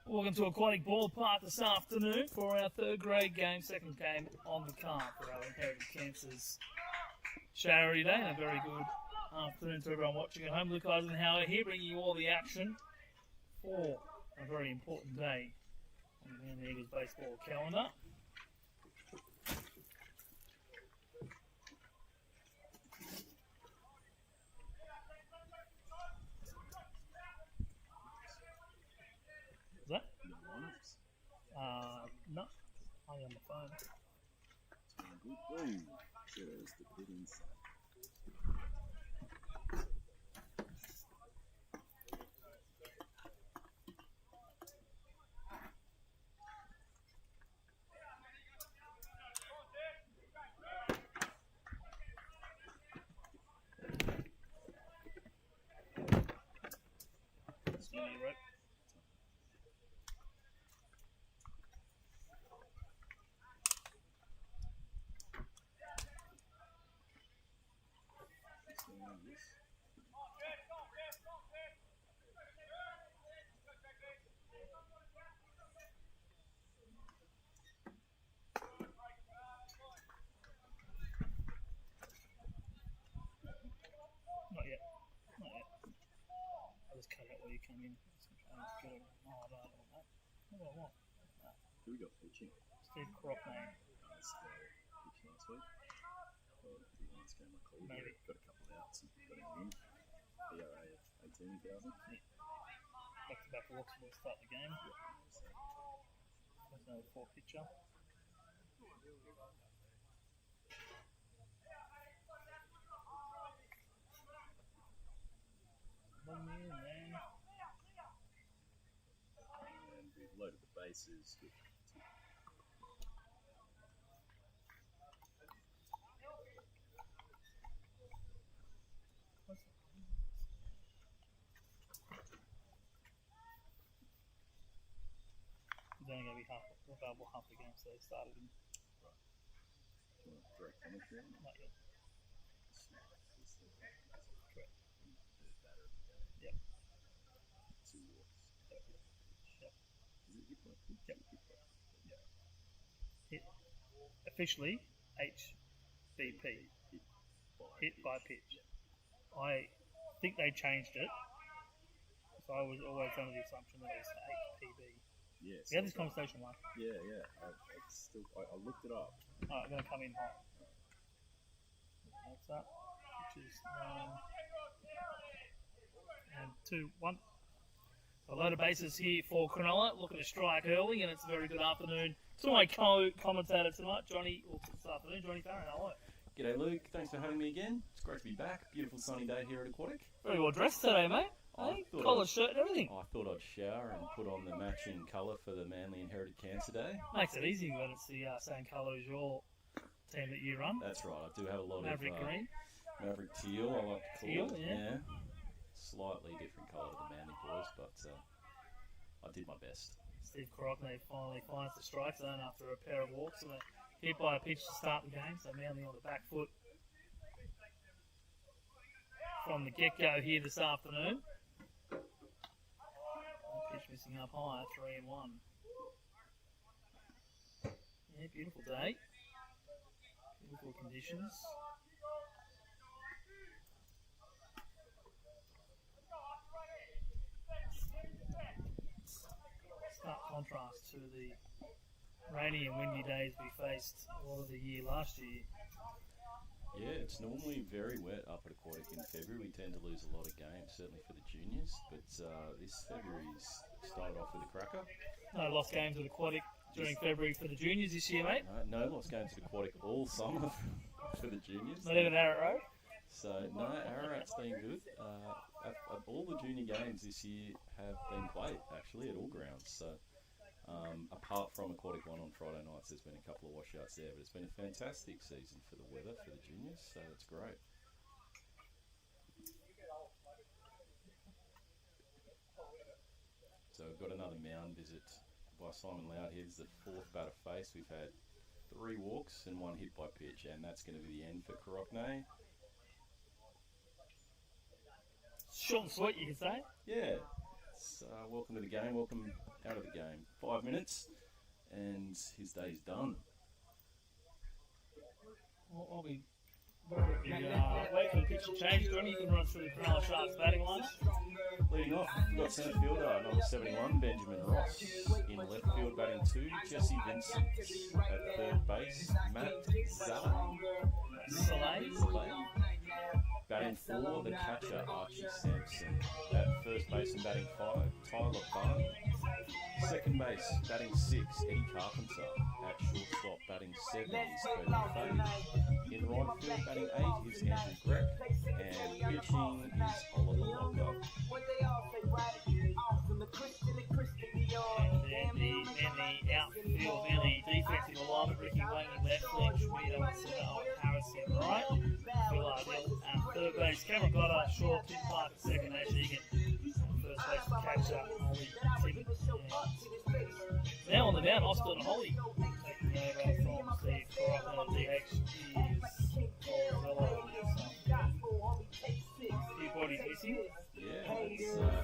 Welcome to Aquatic Ballpark this afternoon for our third grade game, second game on the card for our Inherited Cancers charity day, and a very good afternoon to everyone watching at home. Luke Eisenhower here, bringing you all the action for a very important day on the Manly Eagles baseball calendar. Is that? No. I'm on the phone. Boom. There's the pit inside. Right. Not yet. I'll just cut out where you come in. Oh, I don't want that. What do I want? Who we got pitching? Steve Crockney. That's the pitch last week. Or the last game I called. Maybe. Got a couple of outs and got him in. ERA of 18,000. Yeah. Back-to-back walks will start the game. There's no four pitcher. One in there. And we've loaded the bases with It's only going to be available half the game, so they started in. direct commentary. Not yet. Correct. Yep. 2 walks. Yep. Is it hit by pitch? Yep. Hit. Officially, HBP. Hit by pitch. I think they changed it. So I was always under the assumption that it was HPB. Yes. We had this conversation once. Yeah. I looked it up. Alright, I'm going to come in hot. That's up. Which is 9 and 2, 1. A load of bases here for Cronulla, looking to strike early, and it's a very good afternoon to my co-commentator tonight, Johnny Farron. Hello. G'day Luke, thanks for having me again. It's great to be back. Beautiful sunny day here at Aquatic. Very well dressed today, mate. Hey, collar, shirt and everything. I thought I'd shower and put on the matching colour for the Manly Inherited Cancer Day. Makes it easy when it's the same colour as your team that you run. That's right, I do have a lot Maverick of green. Maverick teal, I like to call Teal, it. yeah. Slightly different colour to the Manly boys, but I did my best. Steve Crockney finally finds the strike zone after a pair of walks and a hit by a pitch to start the game, so Manly on the back foot from the get-go here this afternoon. Pitch missing up high, 3-1. Yeah, beautiful day. Beautiful conditions. Stark contrast to the rainy and windy days we faced a lot of the year last year. Yeah, it's normally very wet up at Aquatic in February. We tend to lose a lot of games, certainly for the juniors, but this February's started off with a cracker. No lost games at Aquatic during February for the juniors this year, mate. No lost games at Aquatic all summer for the juniors. Not even Arrowhead Road. So, no, Ararat's been good. All the junior games this year have been played, actually, at all grounds. So, apart from Aquatic 1 on Friday nights, there's been a couple of washouts there, but it's been a fantastic season for the weather, for the juniors, so it's great. So we've got another mound visit by Simon Loud. Here's the 4th batter face. We've had 3 walks and 1 hit by pitch, and that's going to be the end for Crockney. Short and sweet, you could say. Yeah, Harris, welcome to the game. Welcome out of the game. 5 minutes, and his day's done. I'll be wait for the pitch to change. Johnny, you can run through the Cronulla Sharks batting lines. Leading off, we've got centre fielder, number 71, Benjamin Ross. In left field, batting 2, Jesse Vincent. At third base, Matt Soleil. Batting 4, the catcher, Archie Sampson. At first base and batting 5, Tyler Barn. Second base, batting 6, Eddie Carpenter. At shortstop, batting 7 is Cody Fay. In right field, batting 8 is Andrew Greck. And pitching is Oliver Locker. And the outfield, really defensive alignment, Ricky Wangy left, Glenn Schmidt on centre, Owen Harris in right, Phil Ardell at third base, Cameron Goddard, short, Tim Clark at second, Ash Egan, first base catcher, Holly Timmons. Now on the mound, Austin Holly, taking over from Steve Crocker, DH is Cronulal. Few bodies missing. Yeah,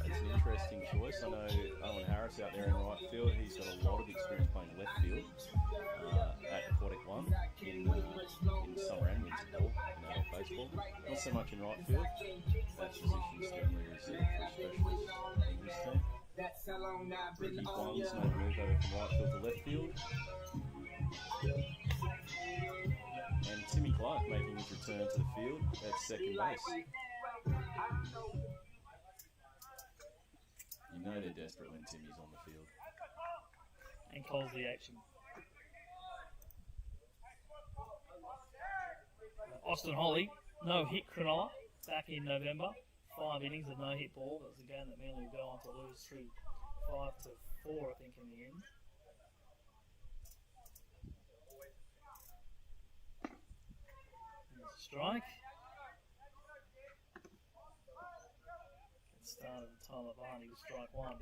it's an interesting choice. I know Owen Harris out there in right field. He's got a lot of experience playing left field at Aquatic 1 in summer and winter ball, in adult baseball. Not so much in right field. That position's generally reserved for a specialist in his team. Ricky Huang's made a move over from right field to left field. And Timmy Clark making his return to the field at second base. You know they're desperate when Timmy's on the field. And calls the action. Austin Holly, no hit Cronulla back in November. 5 innings of no hit ball. That was a game that Manly would go on to lose through 5-4, I think, in the end. There's a strike. Started with Tyler Barney with strike 1.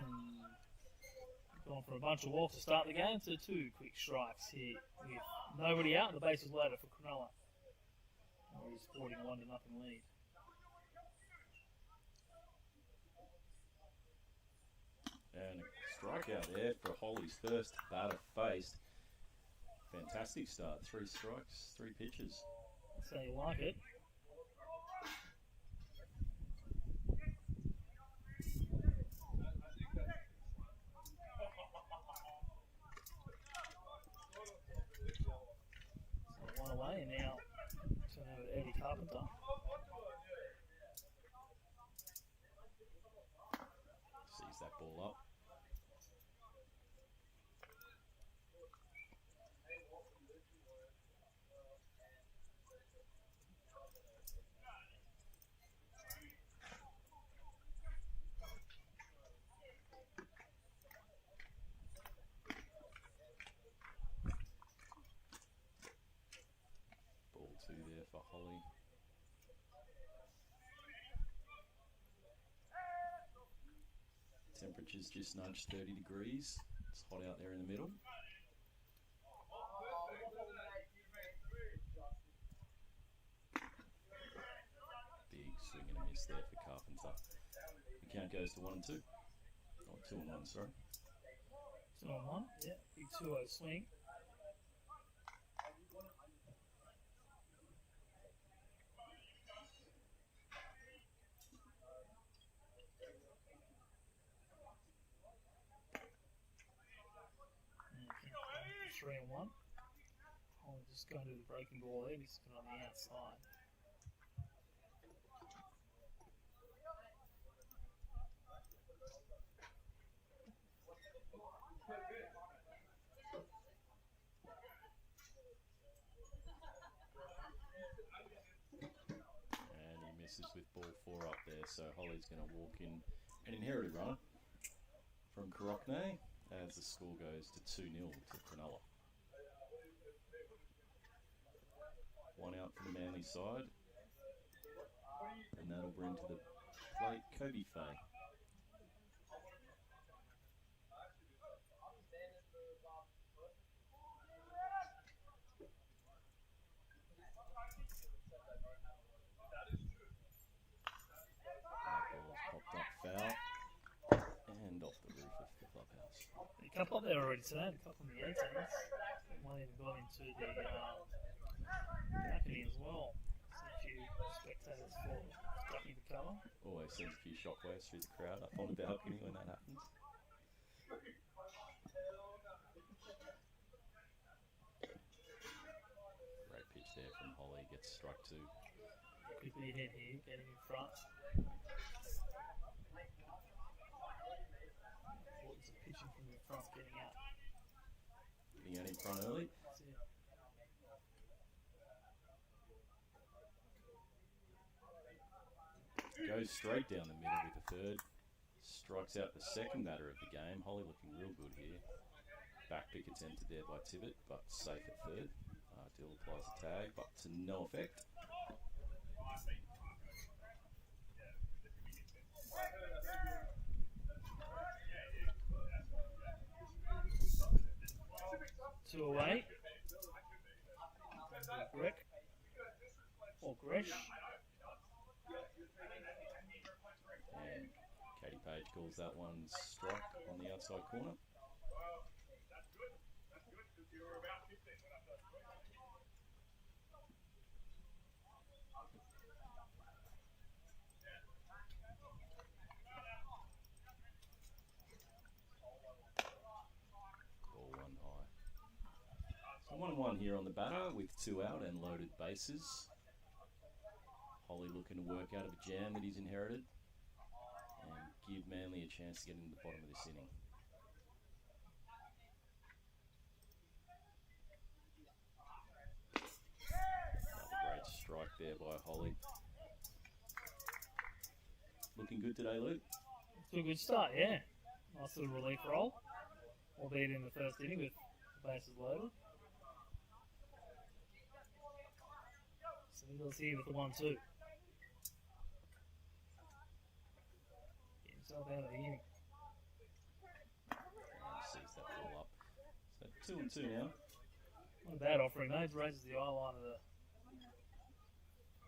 And gone for a bunch of walks to start the game to 2 quick strikes here with nobody out and the bases loaded for Cronulla. He's sporting a 1-0 lead. And a strikeout there for Holly's first batter faced. Fantastic start. 3 strikes, 3 pitches. That's how you like it. So 1 away and now turn over to Eddie Carpenter. Sees that ball up. Ball 2 there for Holly. Temperature's just nudged 30 degrees. It's hot out there in the middle. Big swing and a miss there for Carpenter. The count goes to 1 and 2. Or 2 and 1, sorry. 2 on 1, yeah, big 2-0 swing. Okay, 3 and 1. I'll just go to the breaking ball there, he's on the outside. And he misses with ball 4 up there, so Holly's going to walk in an inherited run from Cronulla as the score goes to 2-0 to Cronulla. 1 out for the Manly side, and that'll bring to the plate Cody Fay. couple up there already today, a couple in the 18s. One even got into the balcony as well. So a few spectators for ducking the cover. Always sends a few shockwaves through the crowd up on the balcony when that happens. Great pitch there from Holly, gets strike two. Could be ahead here, getting in front. Importance of pitching from the front, getting out. Getting out in front early. That's it. Goes straight down the middle with the third. Strikes out the second batter of the game. Holly looking real good here. Back pick attempted there by Tibbet, but safe at third. Dill applies the tag, but to no effect. Two away. Grick. Or Gresh. And Katie Page calls that one strike on the outside corner. Ball one high. So 1-1 here on the batter with 2 out and loaded bases. Holly looking to work out of a jam that he's inherited and give Manly a chance to get into the bottom of this inning. Another great strike there by Holly. Looking good today, Luke. To a good start, yeah. Nice little relief roll. Albeit in the first inning with the bases loaded. So Eagles here with the 1-2. Get himself out of the inning. And sees that ball up. So 2-2 now. Not a bad offering though. It raises the eye line of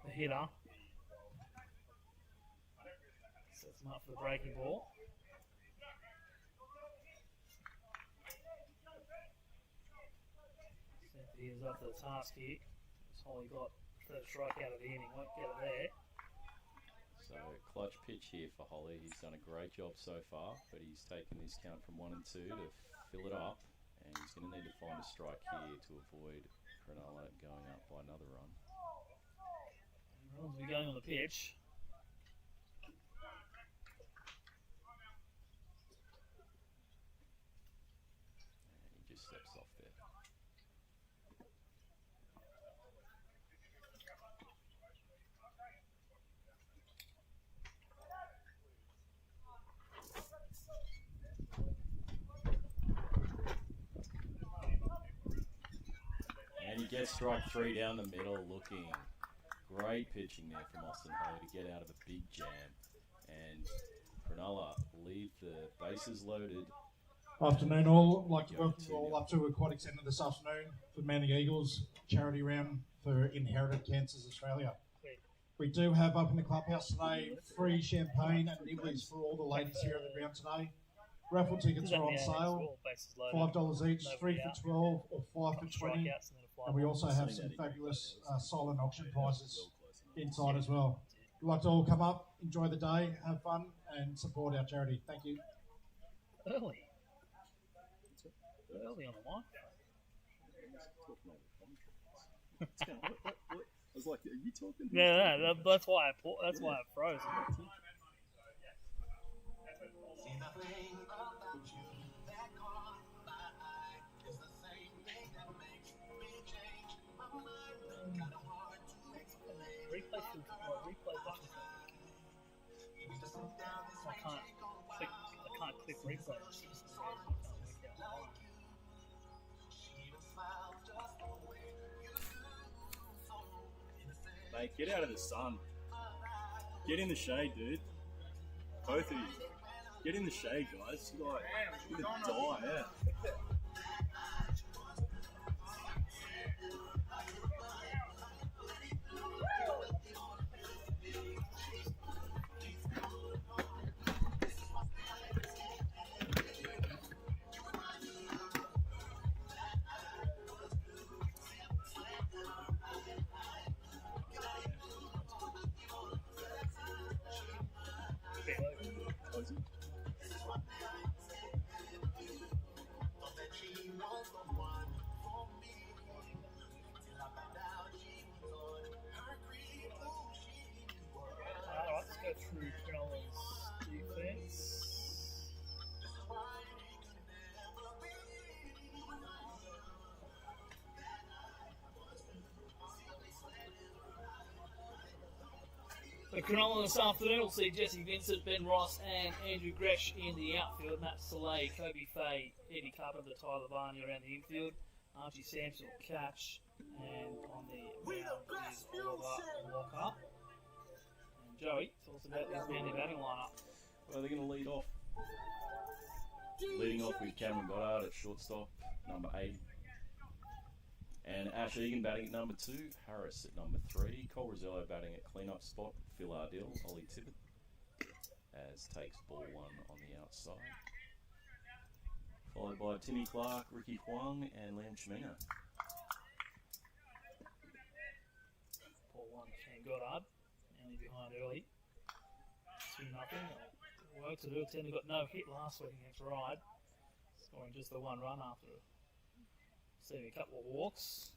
the hitter. Sets him up for the breaking ball. He is up to the task here. Holly got the first strike out of the inning. Won't get it there. So clutch pitch here for Holly. He's done a great job so far, but he's taken this count from 1 and 2 to fill it up, and he's going to need to find a strike here to avoid Cronulal going up by another run. Runs will be going on the pitch. And he just steps off there. And he gets strike 3 down the middle, looking great pitching there from Austin Holly to get out of a big jam. And Cronulla leave the bases loaded. Afternoon all. I'd like to welcome you all up to Aquatic Centre this afternoon for Manly Eagles charity round for Inherited Cancers Australia. We do have up in the clubhouse today free champagne and nibblies for all the ladies here at the ground today. Raffle tickets are on sale, $5 each, 3 for 12 or 5 for 20. And we also have some fabulous silent auction prizes inside as well. We'd like to all come up, enjoy the day, have fun, and support our charity. Thank you. Early. Early on the mic. I was like, are you talking? Yeah, that's why I froze. Replay button. I can't click replay. Mate, get out of the sun. Get in the shade, dude. Both of you. Get in the shade, guys. Like, you're gonna die, yeah. The Cronulla this afternoon will see Jesse Vincent, Ben Ross and Andrew Gresh in the outfield. Matt Soleil, Kobe Fay, Eddie Carpenter, Tyler Varney around the infield. Archie Sampson will catch. And on the mound is Oliver Walker. And Joey, tell us about this Manly batting lineup. Well, they're going to lead off. Leading off with Cameron Goddard at shortstop, number 8. And Ash Egan batting at number 2, Harris at number 3, Cole Rosello batting at clean-up spot, Phil Ardill, Ollie Tippett, as takes ball 1 on the outside. Followed by Timmy Clark, Ricky Huang, and Liam Chimenga. Ball 1, Cam Goddard, only behind early. 2-0. Work to do. Tender got no hit last week against Ryde, scoring just the 1 run after receiving a couple of walks.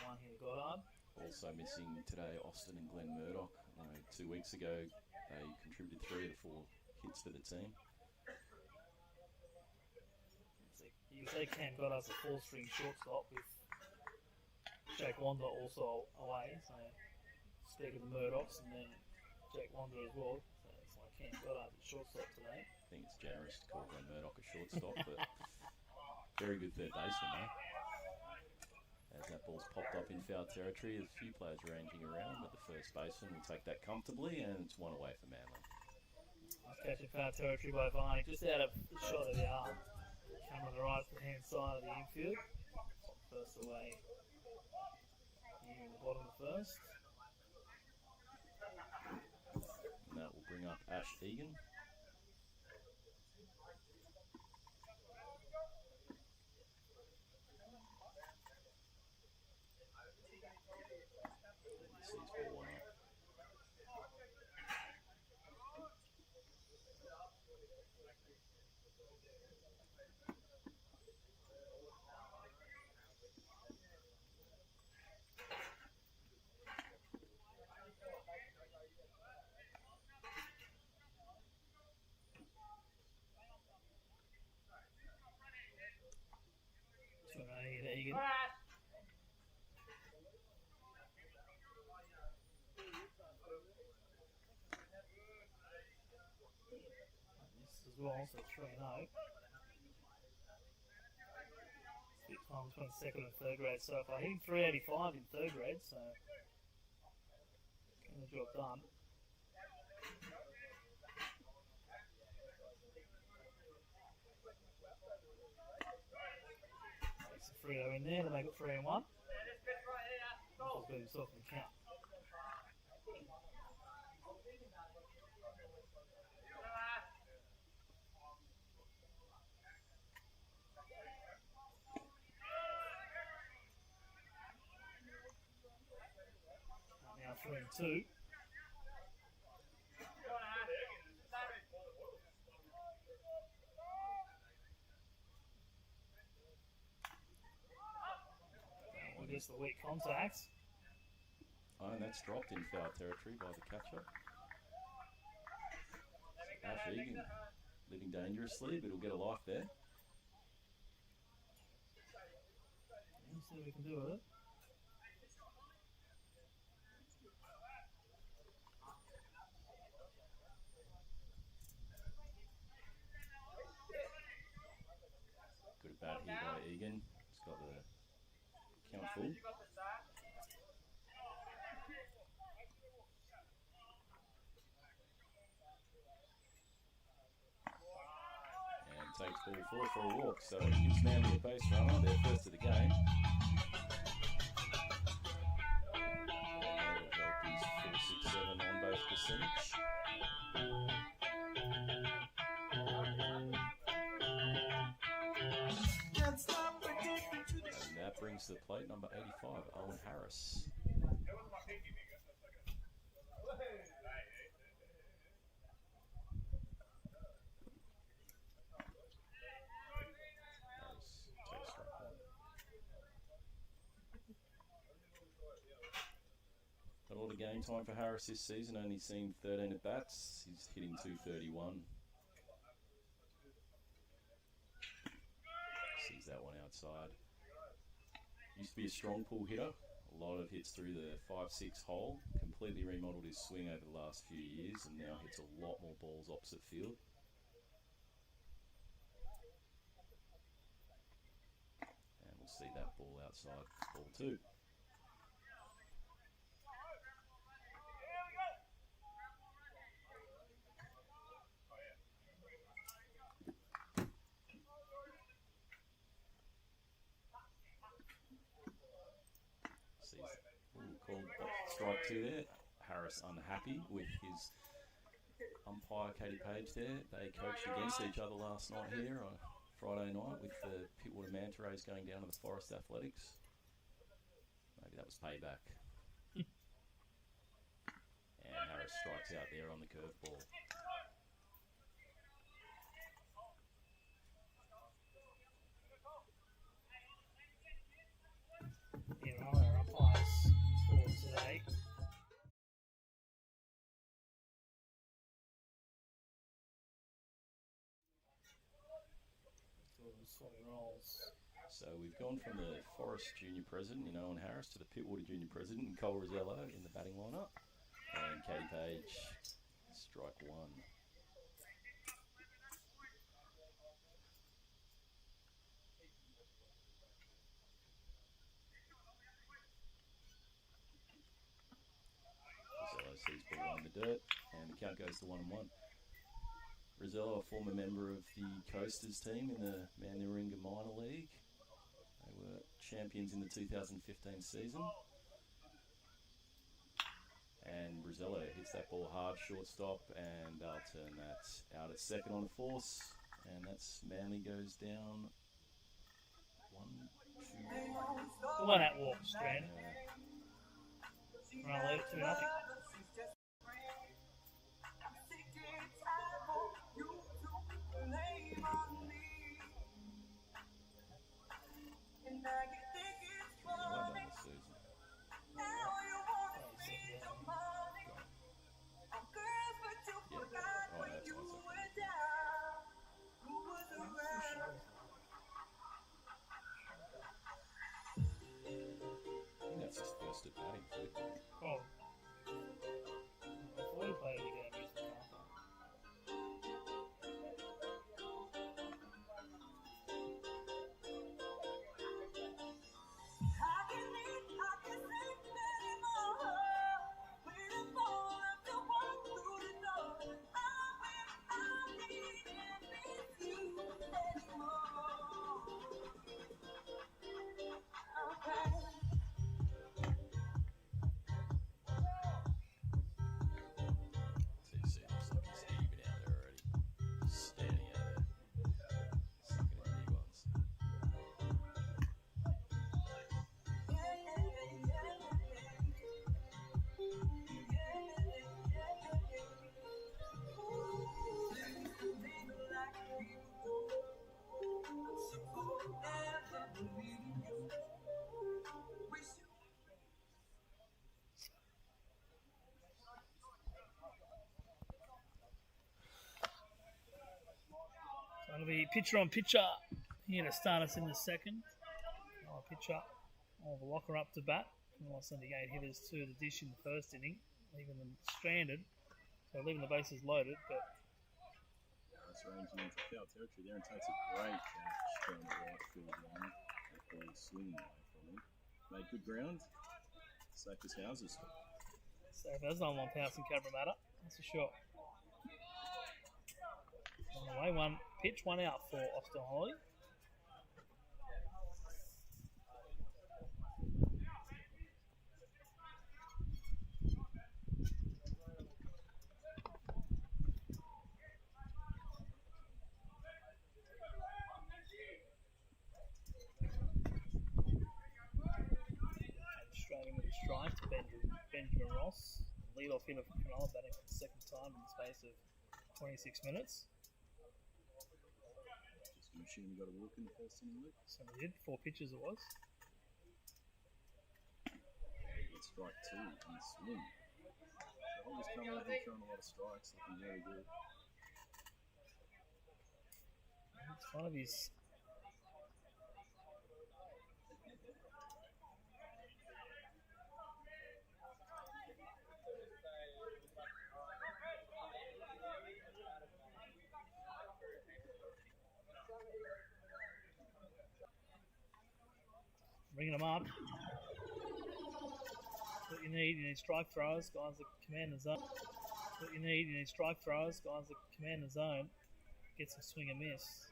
1 here, Goddard. Also missing today, Austin and Glenn Murdoch. 2 weeks ago, they contributed 3 of the 4 hits for the team. You can say Cam Goddard's a 4-string shortstop with Jake Wanda also away. So speak of the Murdochs and then Jake Wanda as well. So it's like Cam Goddard's a shortstop today. I think it's generous to call Glenn Murdoch a shortstop, but very good third baseman, though. As that ball's popped up in foul territory, there's a few players ranging around, but the first baseman will take that comfortably, and it's 1 away for Manly. Nice catch in foul territory by Varney, just out of the shot of the arm. Camera on the right hand side of the infield. First away here in the bottom of the first. And that will bring up Ash Egan. Egan. This as well, so 3-0. Split time between second and third grade so far. Hitting 385 in third grade, so getting the job done. Freo in there to make it 3-1. He's got himself in the count. Now 3-2. Just the weak contact. Oh, and that's dropped in foul territory by the catcher. Ash Egan living dangerously, but he'll get a life there. Let's see what we can do with it. Good bat here by Egan. He's got the count full. And takes ball 4 for a walk, so it gives Manly a base runner, their first of the game. That'll help his 4-6-7 on base percentage. And that brings to the plate number 85, Owen Harris. Got a lot of game time for Harris this season, only seen 13 at bats. He's hitting 231. Sees that one outside. Used to be a strong pull hitter, A lot of hits through the 5-6 hole. Completely remodelled his swing over the last few years and now hits a lot more balls opposite field. And we'll see that ball outside ball 2. Called strike 2 there. Harris unhappy with his umpire Katie Page there. They coached against each other last night here on Friday night with the Pittwater Manta Rays going down to the Forest Athletics. Maybe that was payback. And Harris strikes out there on the curveball. Yeah, our umpires for today. So we've gone from the Forest Junior President in Owen Harris to the Pittwater Junior President in Cole Rosello in the batting lineup. And Katie Page, strike 1. Rosello sees ball in the dirt and the count goes to 1-1. Rosello, a former member of the Coasters team in the Manuringa Minor League. They were champions in the 2015 season. And Rosello hits that ball hard, shortstop, and they'll turn that out at second on the force. And that's Manly goes down 1-2. One at walk, Strand. I'll leave it 2-0. That's his first at batting for it. Oh. Before you play the game, use the marker. That'll be pitcher on pitcher here to start us in the second. Pitcher will lock her up to bat. Cronulla sent 8 hitters to the dish in the first inning, leaving them stranded. So leaving the bases loaded, but Harris ranging into foul territory there and takes a great catch down the right field line. That ball is swinging away from him. Made good ground. Safe as houses. safe as on one Pounce and Cabramatta. That's for sure. On the way, one pitch, one out for Austin Holly. Straight in with a strike to Benjamin Ross. Lead-off hitter for Cronulla, batting for the second time in the space of 26 minutes. Just going to assume you got a walk in the first inning, Luke. So we did. 4 pitches it was. It's strike 2 and swing. So Holly's come over and thrown a lot of strikes, looking very good. It's one of his... Bringing them up. What you need strike throwers, guys that command the zone. What you need strike throwers, guys that command the zone. Get some swing and miss.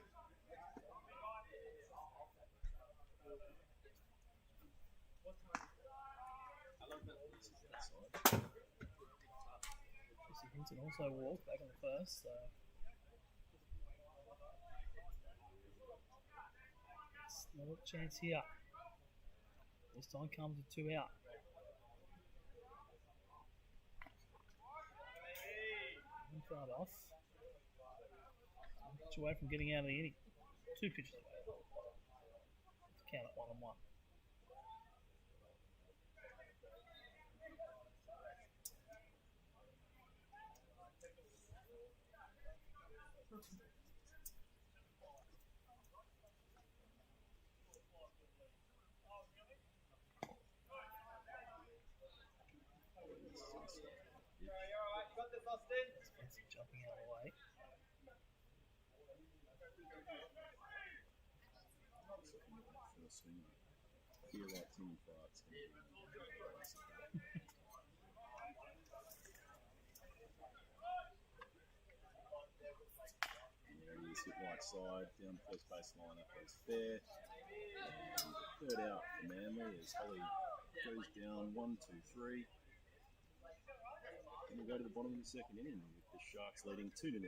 Jesse Hinton also walked back on the first, so it's another chance here. This time comes with 2 out. Start off. Pitch away from getting out of the inning. 2 pitches away. Let's count it 1-1. Jumping out of the way. First swing. Feel like Timmy Farts. There he is, hit right side, down the first base line, that goes fair. And third out for Manly as Holly goes down 1, 2, 3. And we'll go to the bottom of the second inning with the Sharks leading 2-0.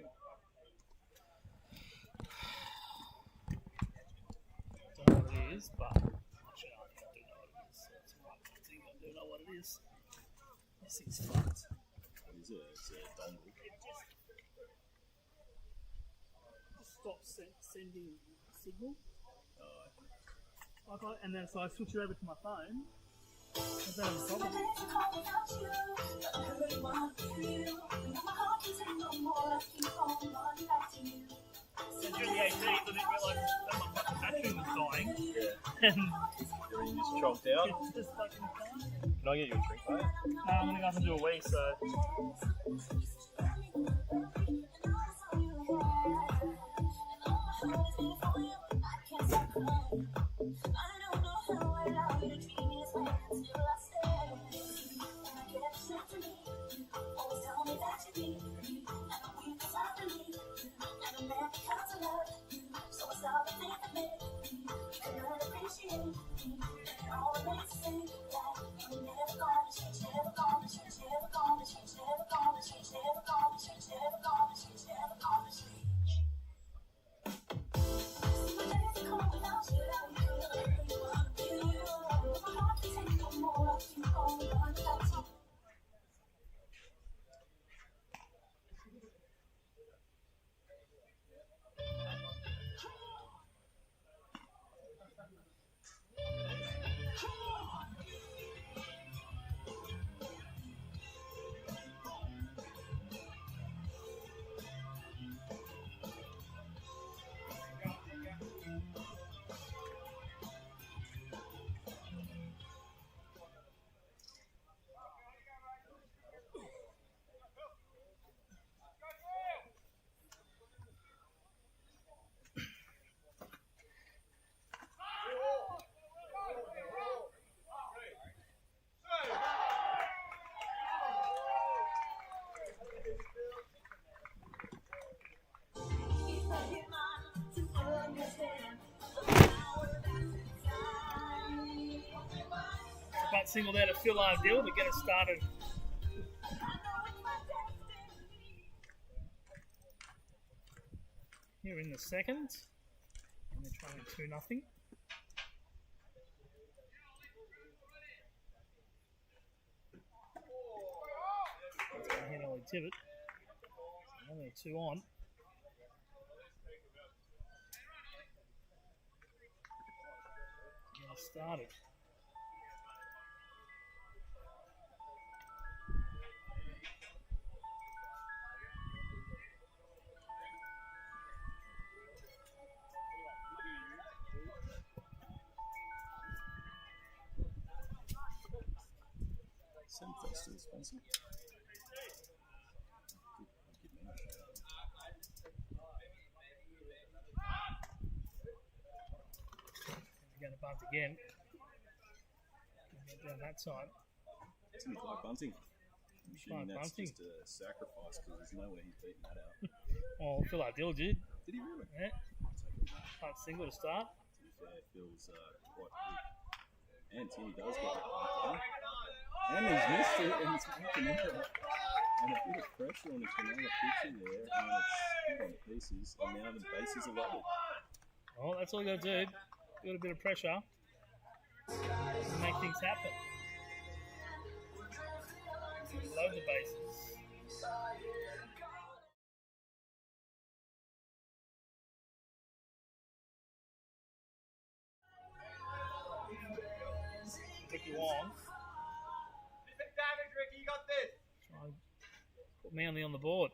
Don't know what it is, but actually, I think I do know what it is. That's right. I think I do know what it is. This thing's fucked. What is it? It's a dongle. Stop sending signal. And then so I switch it over to my phone. I don't have a problem. So during the 18th, I didn't realise that my fucking battery was dying. Yeah. And Everything just chopped out. it's just fucking fine. Can I get you a drink, mate? I'm going to go up and do a wee, so... Bat single there to Phil Ardell to get us started. Here in the second, and they're trying 2-0. That's going to hit Ollie Tibbett. Only 2 on. Get us started. Send first to Spencer. We're going to bunt again. Down that side. It's going to be like bunting. I'm assuming that's bunting. just a sacrifice because there's no way he's beating that out. Oh, Phil Dill did. Did he really? Yeah. Punt single to start. To be fair, Phil's quite quick. And Timmy does get that punt down. And he's missed it and it's making it. And a bit of pressure on the Cronulla pitcher there. And it's hit on pieces. And now the bases are loaded. Oh, that's all you got to do. Got a bit of pressure. To make things happen. Load the bases. Ricky Wong. Ricky, you got this. Try and put Manly on the board.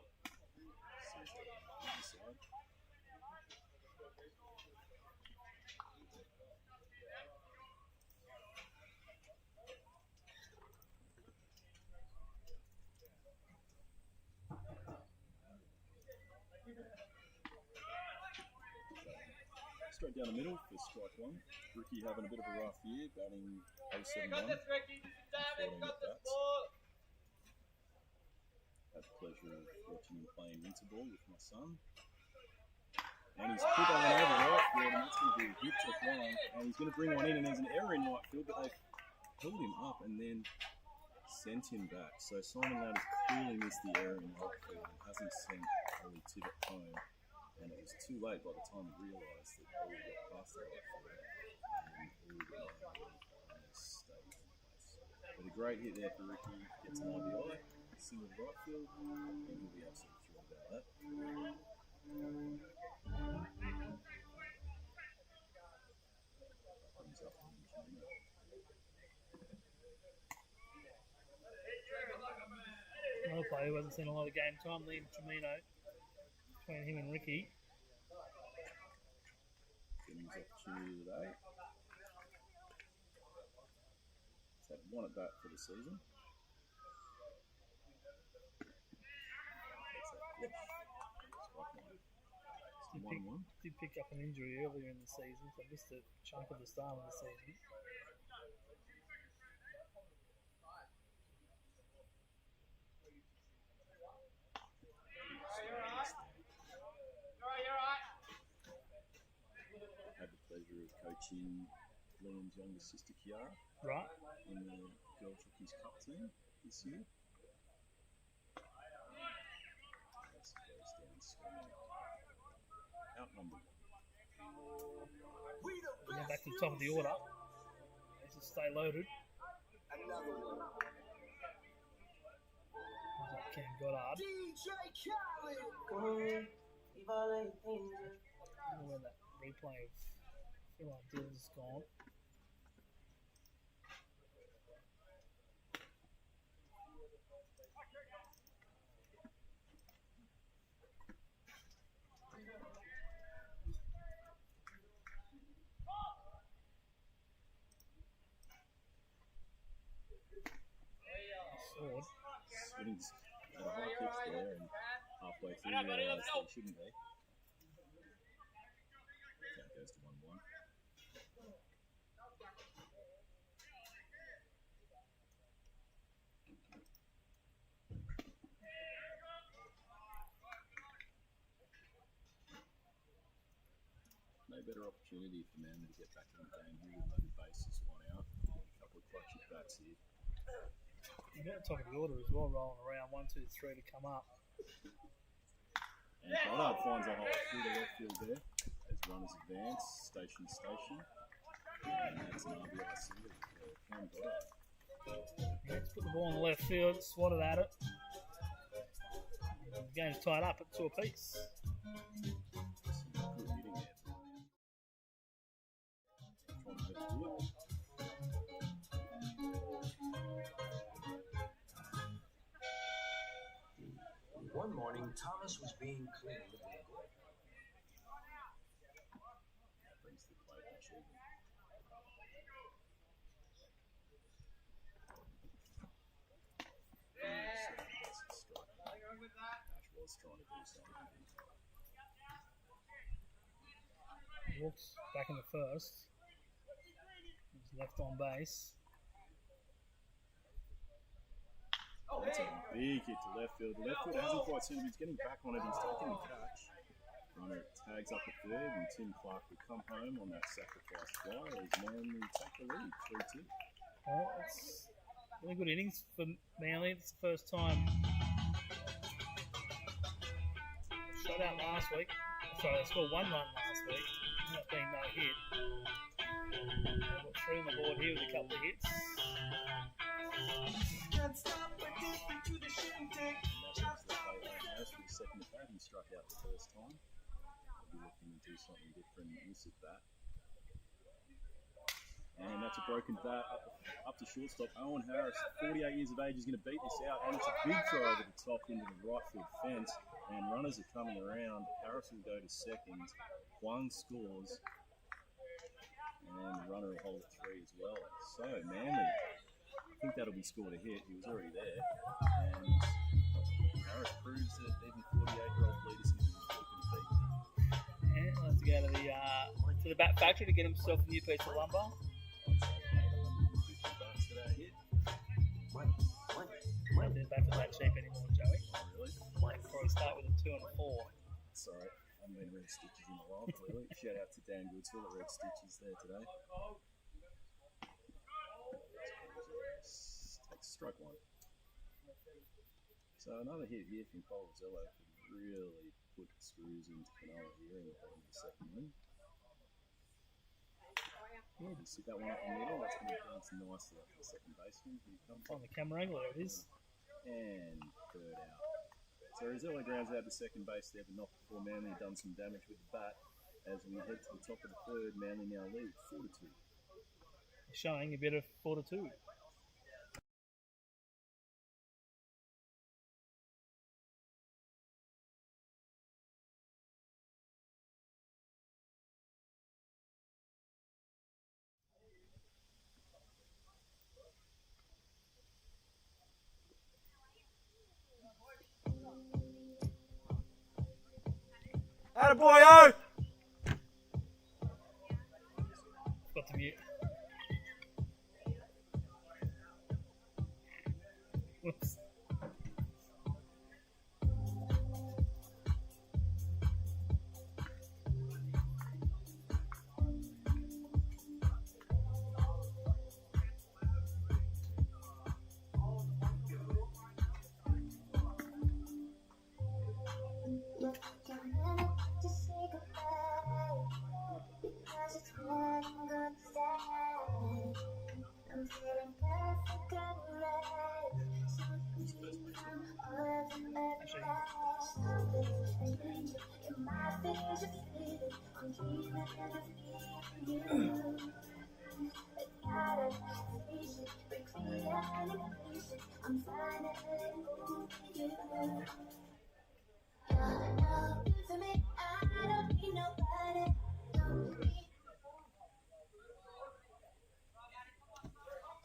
Straight down the middle for strike one. Ricky having a bit of a rough year, batting 0-7-1. Got this, Ricky. David, got this bats. ball. Had the pleasure of watching him playing winter ball with my son. And he's put that one over right field, and that's going to be a hit to one. And he's going to bring one in, and there's an error in right field, but they've held him up and then sent him back. So Simon Ladd has clearly missed the error in right field and hasn't sent Ollie Tibbett home. And it was too late by the time he realised that Ollie got past the right field and Ollie got stayed in place. But a great hit there for Ricky, gets an RBI, single right field, and he'll be absolutely thrilled about that. Comes up on Jimmy. Another player who hasn't seen a lot of game time, Liam Tremino. Between him and Ricky. Getting his opportunity today. He's had one at bat for the season. Takes that pitch. Strike one. Did pick up an injury earlier in the season, so missed a chunk of the start of the season. Had the pleasure of coaching Liam's younger sister Kiara Right. in the Girls Rookies Cup team this year. As he goes down swinging. Outnumbered. Now back to the top of the order. Needs to stay loaded. Cam Goddard. I don't know where that replay of Phil Dill's gone. Sword. Swings at a high pitch there and halfway through realised that he shouldn't be. Count goes to 1-1. No better opportunity for Manly to get back in the game here with loaded bases, one out. A couple of clutch at bats here. You've got the top of the order as well, rolling around 1, 2, 3 to come up. And Goddard finds a hole through the left field there as runners advance, station to station. And that's an RBI single for Cam Goddard. Let's put the ball in the left field, swatted at it. The game's tied up at 2 apiece. Some good hitting there. Trying to get to it. One morning, Thomas was being cleaned. That brings the play back even. Ash was trying to do something. Walks back in the first. He's left on base. That's a big hit to left field. The left fielder hasn't quite seen him. He's getting back on it. He's taking the catch. Runner tags up the third, and Tim Clark will come home on that sacrifice fly as Manly take the lead 3-2. Oh, it's really good innings for Manly. It's the first time. Shot out last week. Sorry, they scored 1 run last week. Not being no hit. They've got 3 on the board here with a couple of hits. That's for the second at bat. He struck out the first time. They'll be looking to do something different. Miss at bat. And that's a broken bat up to shortstop. Owen Harris, 48 years of age, is going to beat this out. And it's a big throw over the top into the right field fence. And runners are coming around. Harris will go to second. Huang scores. And the runner will hold at 3 as well. So, Manly, I think that'll be scored a hit. He was already there. And Harris proves that even 48-year-old leaders in the league can beat. And we'll have to go to the bat factory to get himself a new piece of lumber. $50 for that hit. Won't do back for that cheap anymore, Joey. Really? Might probably start with a 2 and a 4. Sorry, I haven't been Red Stitches in a while, clearly. Shout out to Dan Goodsville at Red Stitches there today. Take strike 1. So another hit here from Colzello could really put screws into Cronulla here in the bottom of the second inning. Yeah, just sit that one up the middle. That's going to bounce nicely up to the second baseman. On the camera angle, there it is. And third out. So Rosello grounds out to second base there, but not before Manly had done some damage with the bat. As we head to the top of the third, Manly now lead 4-2. Showing a bit of fortitude. Attaboy-o! Got to mute. Whoops.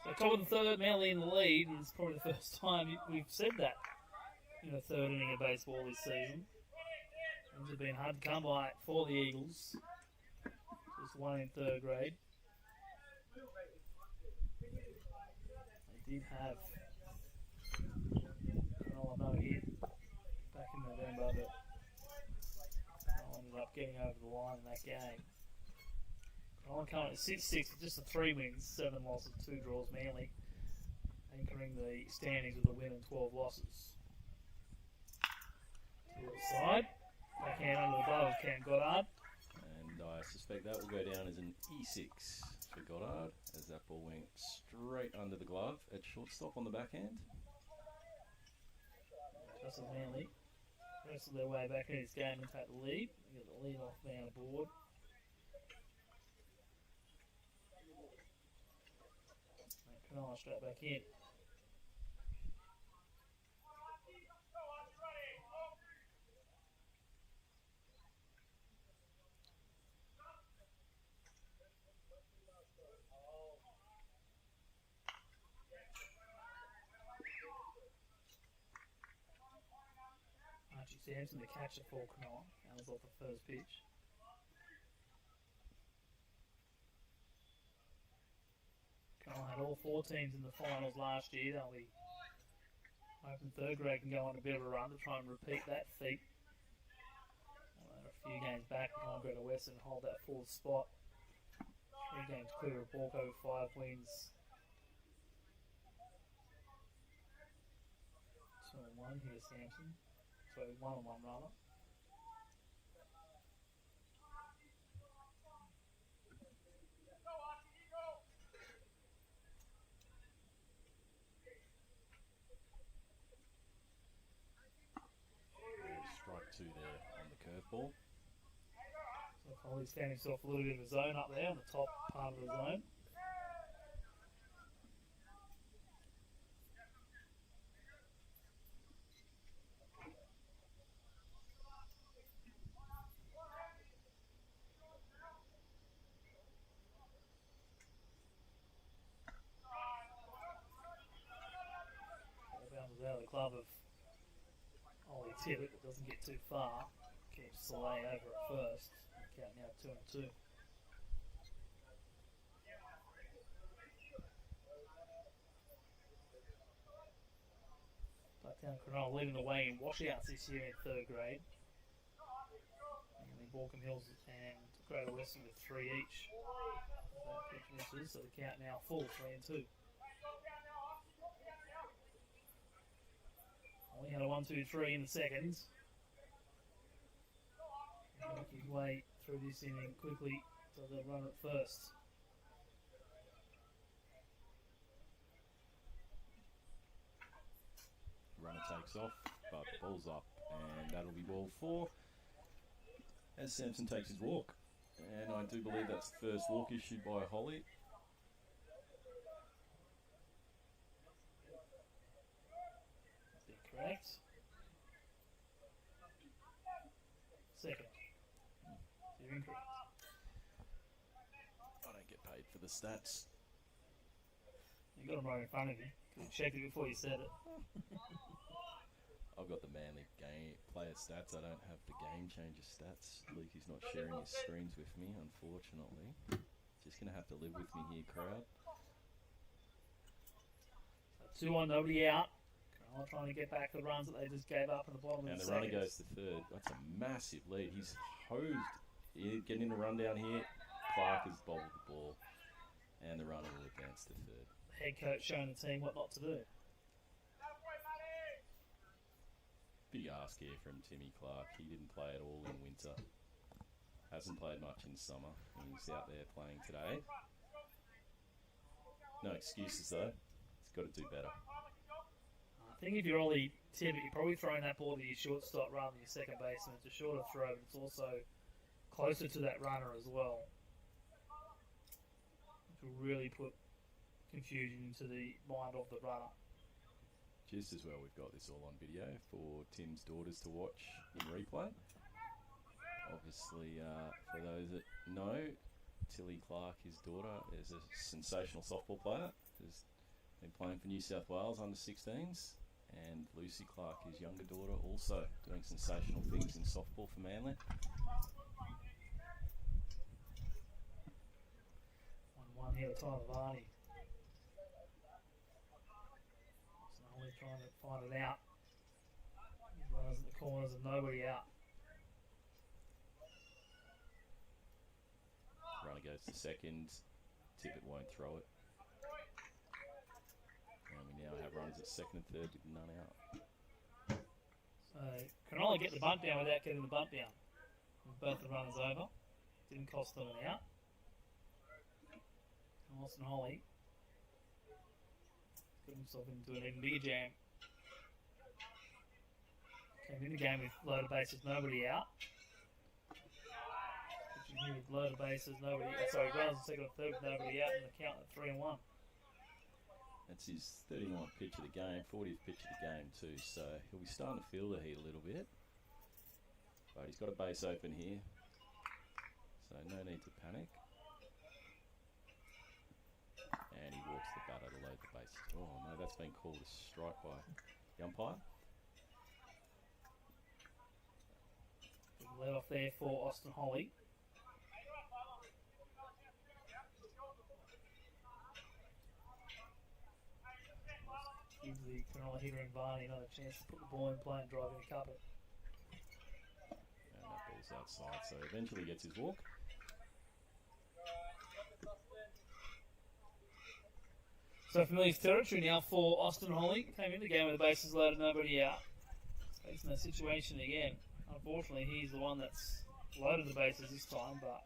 So top of the third, Manly in the lead, and it's probably the first time we've said that in the third inning of baseball this season. Things have been hard to come by for the Eagles. Just one in third grade. They did have no hit back in November, but ended up getting over the line in that game. Cronulla coming at 6-6 with just the 3 wins, 7 losses, 2 draws. Manly anchoring the standings with a win and 12 losses. To the side, backhand under the glove of Cam Goddard. And I suspect that will go down as an E6 for Goddard, as that ball went straight under the glove at shortstop on the backhand. Just as Manly wrestle their way back in this game and take the lead. They get the lead off down the board. Cronulla straight back in. Archie Sampson to catch it for Cronulla. That was off the first pitch. Cronulla had all 4 teams in the finals last year. They'll be hoping third grade can go on a bit of a run to try and repeat that feat. They're a few games back behind Greater Western and hold that fourth spot. 3 games clear of Borco, 5 wins. 2-1 here, Sampson. So 1-1 rather. Strike 2 there on the curveball. So Foley's found himself a little bit of a zone up there on the top part of the zone. Bounces out of the glove of Ollie Tibbett, but doesn't get too far. Keeps Soleil over at first. Count now 2-2. Blacktown Cronulla leading the way in washouts this year in third grade. And Borkham Hills and Greater Western with 3 each. That pitch misses, so the count now full 3-2. We had a 1-2-3 in the second. Make his way through this inning quickly to the run at first. Runner takes off, but ball's up, and that'll be ball 4 as Sampson takes his walk. And I do believe that's the first walk issued by Holly. Correct. Second. You're incorrect. I don't get paid for the stats. You got them right in front of you. Could have checked it before you said it. I've got the Manly game player stats. I don't have the game changer stats. Leakey's not sharing his screens with me, unfortunately. Just going to have to live with me here, crowd. 2-1, nobody out. Cronulla trying to get back the runs that they just gave up in the bottom of And the the second. runner goes to third. That's a massive lead. He's hosed. Getting in the run down here. Clark has bobbled the ball. And the runner will advance to third. The head coach showing the team what not to do. Big ask here from Timmy Clark. He didn't play at all in winter. Hasn't played much in summer. He's out there playing today. No excuses though. He's got to do better. I think if you're Ollie Tibbett, you're probably throwing that ball to your shortstop rather than your second baseman. It's a shorter throw, but it's also closer to that runner as well. Which will really put confusion into the mind of the runner. Just as well, we've got this all on video for Tim's daughters to watch in replay. Obviously, for those that know, Tilly Clark, his daughter, is a sensational softball player. Has been playing for New South Wales under 16s. And Lucy Clark, his younger daughter, also doing sensational things in softball for Manly. 1-1 here with Tyler Varney. Only trying to find it out. He runs at the corners and nobody out. Runner goes to second. Tippett won't throw it. And we now have runners at second and third with none out. So Cronulla get the bunt down without getting the bunt down. With both the runners over. Didn't cost them an out. Austin Holly got himself into an even bigger jam. Came in the game with loaded bases, nobody out. Pitching here with loaded bases, nobody. Sorry, runners in second and third with nobody out, and the count at 3-1. That's his 39th pitch of the game, 40th pitch of the game too, so he'll be starting to feel the heat a little bit. But he's got a base open here, so no need to panic. And he walks the batter to load the bases. Oh no, that's been called a strike by the umpire. Big let off there for Austin Holly. Gives the Cronulla hitter and Varney another chance to put the ball in play and drive in a couple. And that ball's outside, so eventually gets his walk. So familiar territory now for Austin Holly. Came in the game with the bases loaded, nobody out. Facing that situation again. Unfortunately, he's the one that's loaded the bases this time, but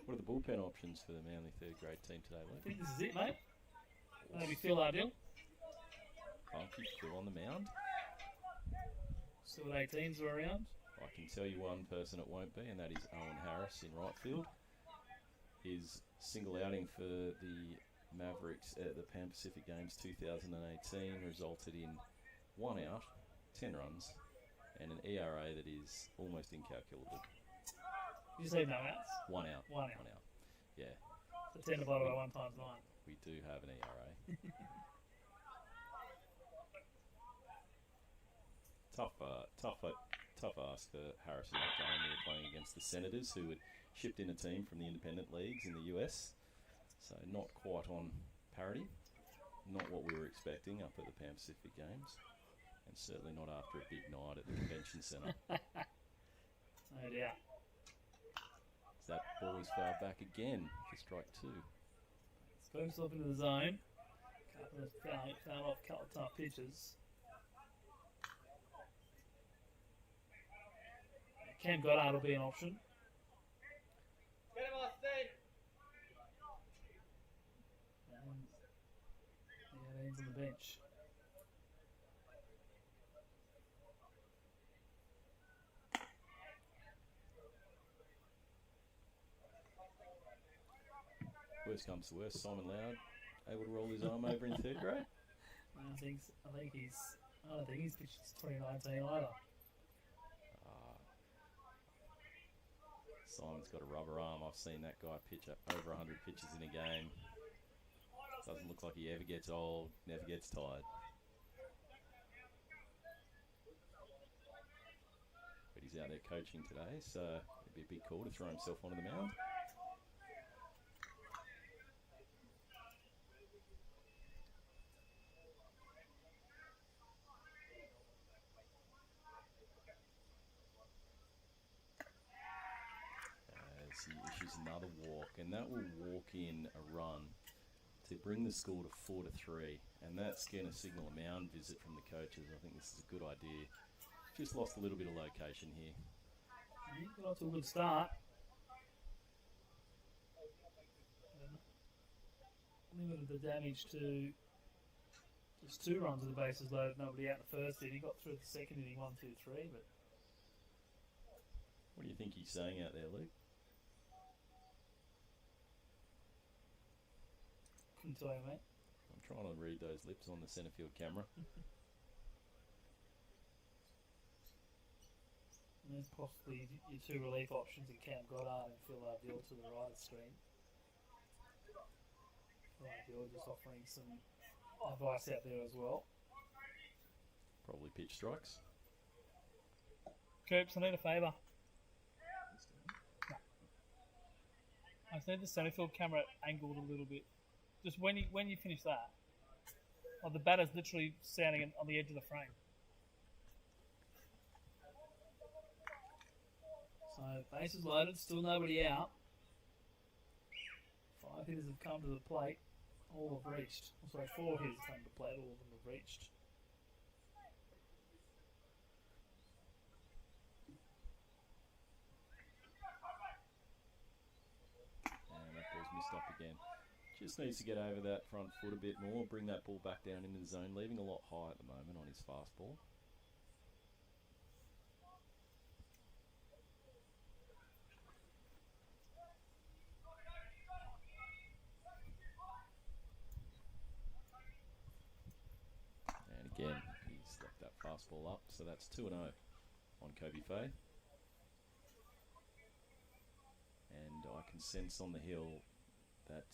What are the bullpen options for the Manly third grade team today, I Luke? think this is it, mate. Maybe Phil Ardell. Funky Phil on the mound. See what 18s are around. I can tell you one person it won't be, and that is Owen Harris in right field. His single outing for the Mavericks at the Pan Pacific Games 2018 resulted in 1 out, 10 runs, and an ERA that is almost incalculable. Did you say no outs? 1 out. 1 out. 1 out. Yeah, So 10 divided by 1 times 9. we do have an ERA. Tough ask for Harris in that game. We were playing against the Senators, who had shipped in a team from the independent leagues in the US. So not quite on parity. Not what we were expecting up at the Pan Pacific Games. And certainly not after a big night at the convention centre. No doubt. That ball is fouled back again for strike 2. Spoke himself into the zone. Couple of foul off, couple of tough pitches. Cam Goddard will be an option. Get him off, Steve. And he's on the bench. Worst comes to worst, Simon Loud able to roll his arm over in third grade. I don't think he's pitched since 2019 either. Simon's got a rubber arm. I've seen that guy pitch over 100 pitches in a game. Doesn't look like he ever gets old, never gets tired. But he's out there coaching today, so it'd be a big call to throw himself onto the mound. He issues another walk, and that will walk in a run to bring the score to 4-3, and that's going to signal a mound visit from the coaches. I think this is a good idea. Just lost a little bit of location here. Got off to a good start. Limited the damage to just 2 runs with the bases loaded, nobody out in the first inning. Got through the second inning, 1, 2, 3, but What do you think he's saying out there, Luke? couldn't tell you, mate. I'm trying to read those lips on the centre field camera. And there's possibly your 2 relief options in Cam Goddard and Phil Ardell to the right of the screen. Phil Ardell just offering some advice out there as well. Probably pitch strikes. Coops, I need a favour. I just need the centre field camera angled a little bit. Just when you finish that, the batter's literally standing on the edge of the frame. So bases loaded, still nobody out. 5 hitters have come to the plate, all have reached. Sorry, 4 hitters have come to the plate, all of them have reached. And that ball's missed up again. Just needs to get over that front foot a bit more, bring that ball back down into the zone, leaving a lot high at the moment on his fastball. And again, he's left that fastball up, so that's 2-0 on Kobe Faye. And I can sense on the hill that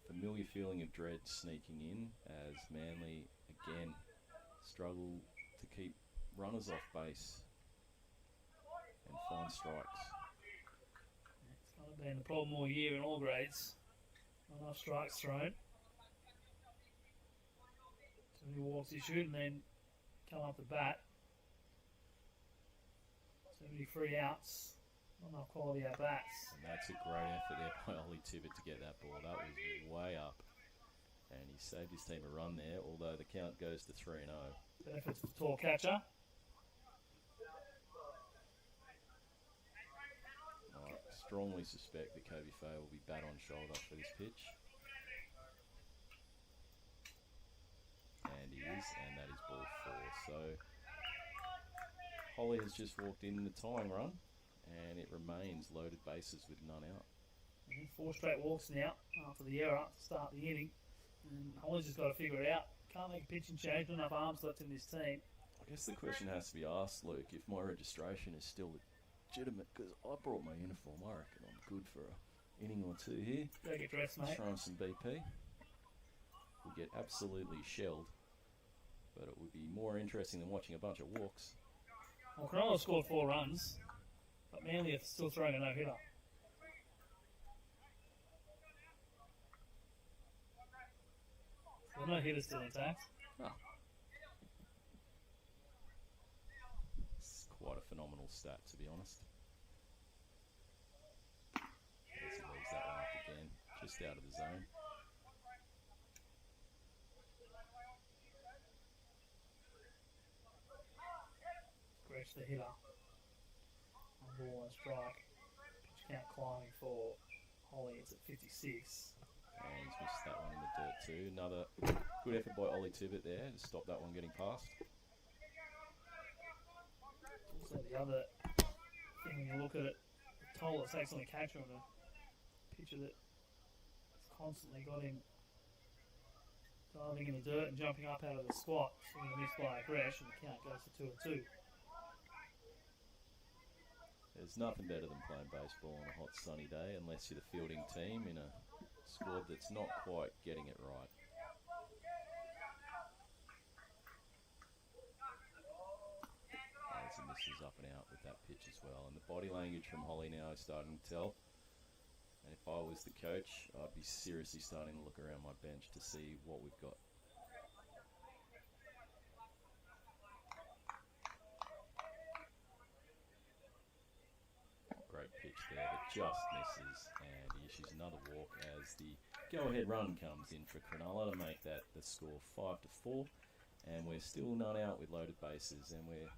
familiar feeling of dread sneaking in as Manly again struggle to keep runners off base and find strikes. It's kind of been a problem all year in all grades. Not enough strikes thrown. many walks issued and then come up to bat. 73 outs. Not enough quality at bats. And that's a great effort there by Ollie Tibbett to get that ball. That was way up. And he saved his team a run there, although the count goes to 3-0. Benefits of the tall catcher. I strongly suspect that Kobe Faye will be bat on shoulder for this pitch. And he is, and that is ball 4. So Holly has just walked in the tying run, and it remains loaded bases with none out. 4 straight walks now after the error to start the inning. And Holly's just got to figure it out. Can't make a pitching change, not enough arms left in this team. I guess the question has to be asked, Luke, if my registration is still legitimate, because I brought my uniform. I reckon I'm good for an inning or two here. Go get dressed, mate. Throw in some BP. We'll get absolutely shelled, but it would be more interesting than watching a bunch of walks. Well, Cronulla scored 4 runs, but Manly are still throwing a no-hitter. The no-hitter's still intact. Oh. It's quite a phenomenal stat, to be honest. As he leaves that one up again, just out of the zone. Scratch the hitter. On ball and strike. Pitch count climbing for Holly. It's at 56. And he's missed that one in the dirt too. Another good effort by Ollie Tibbett there to stop that one getting past. Also the other thing when you look at it, the toll it takes on the catcher on a pitcher that has constantly got him diving in the dirt and jumping up out of the squat, swinging a miss by a Gresh, and the count goes to 2-2. There's nothing better than playing baseball on a hot sunny day unless you're the fielding team in a squad that's not quite getting it right. As he misses up and out with that pitch as well. And the body language from Holly now is starting to tell. And if I was the coach, I'd be seriously starting to look around my bench to see what we've got. Great pitch there, but just misses, and he issues another walk as the go-ahead run comes in for Cronulla to make that the score 5-4, and we're still none out with loaded bases, and we're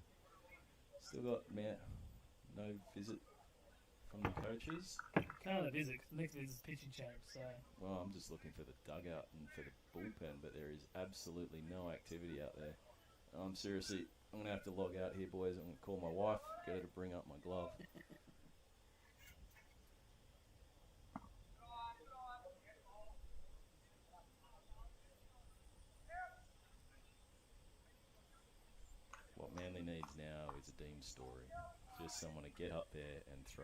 still got no visit from the coaches. Can't have a visit, 'cause the next visit's pitching change, so... Well, I'm just looking for the dugout and for the bullpen, but there is absolutely no activity out there. I'm going to have to log out here, boys. I'm going to call my wife, get her to bring up my glove. What Manly needs now is a Dean story. Just someone to get up there and throw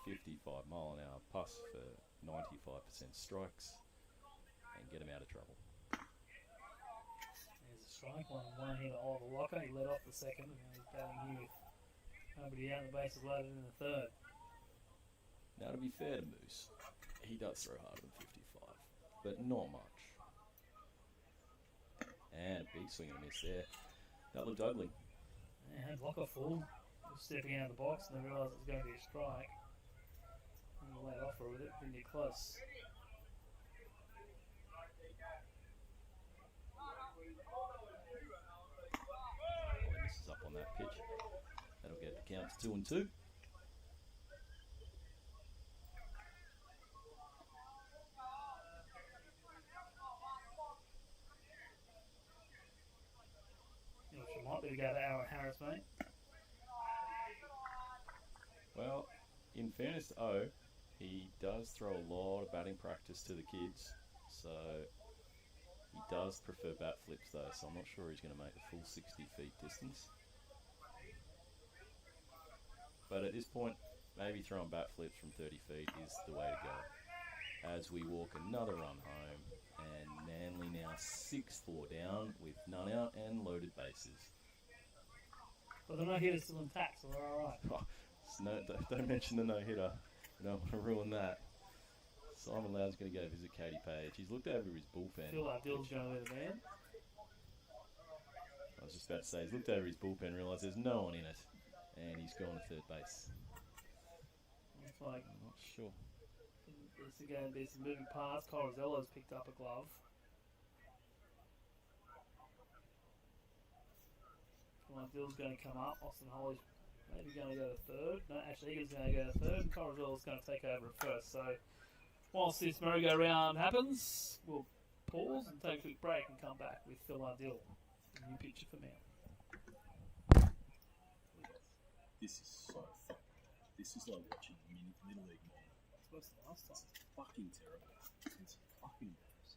55 mile an hour plus for 95% strikes and get him out of trouble. There's a strike, one here to Oliver Locker. He led off the second, and now he's batting here with nobody out, and the bases loaded in the third. Now, to be fair to Moose, he does throw harder than 55, but not much. And a big swing and a miss there. That looked ugly. And had Locker full, was stepping out of the box, and then realised it was going to be a strike. And he laid off her with it, didn't get close. Holly misses up on that pitch. That'll get the count to 2-2. She might be to go to Aaron Harris, mate. Well, in fairness to O, he does throw a lot of batting practice to the kids, so he does prefer bat flips though, so I'm not sure he's going to make the full 60 feet distance. But at this point, maybe throwing bat flips from 30 feet is the way to go. As we walk another run home, and Manly now 6-4 down with none out and loaded bases. But the no-hitter's still intact, so they're alright. Don't mention the no-hitter. We don't want to ruin that. Simon Loud's going to go visit Katie Page. He's looked over his bullpen. Phil Abdul's going to be the man. was just about to say, he's looked over his bullpen, realised there's no one in it, and he's gone to third base. Looks like I'm not sure. there's going to be some moving parts. Corozella's picked up a glove. Dill's going to come up. Austin Holly's maybe going to go to third. No, actually, Egan's going to go to third, and Corozella's going to take over at first. So, whilst this merry-go-round happens, we'll pause and take a quick break and come back with Phil Ardell, the new pitcher for Mount. This is so fucking bad. This is like watching Little League Mom. What's the last time? It's fucking terrible. It's fucking gross.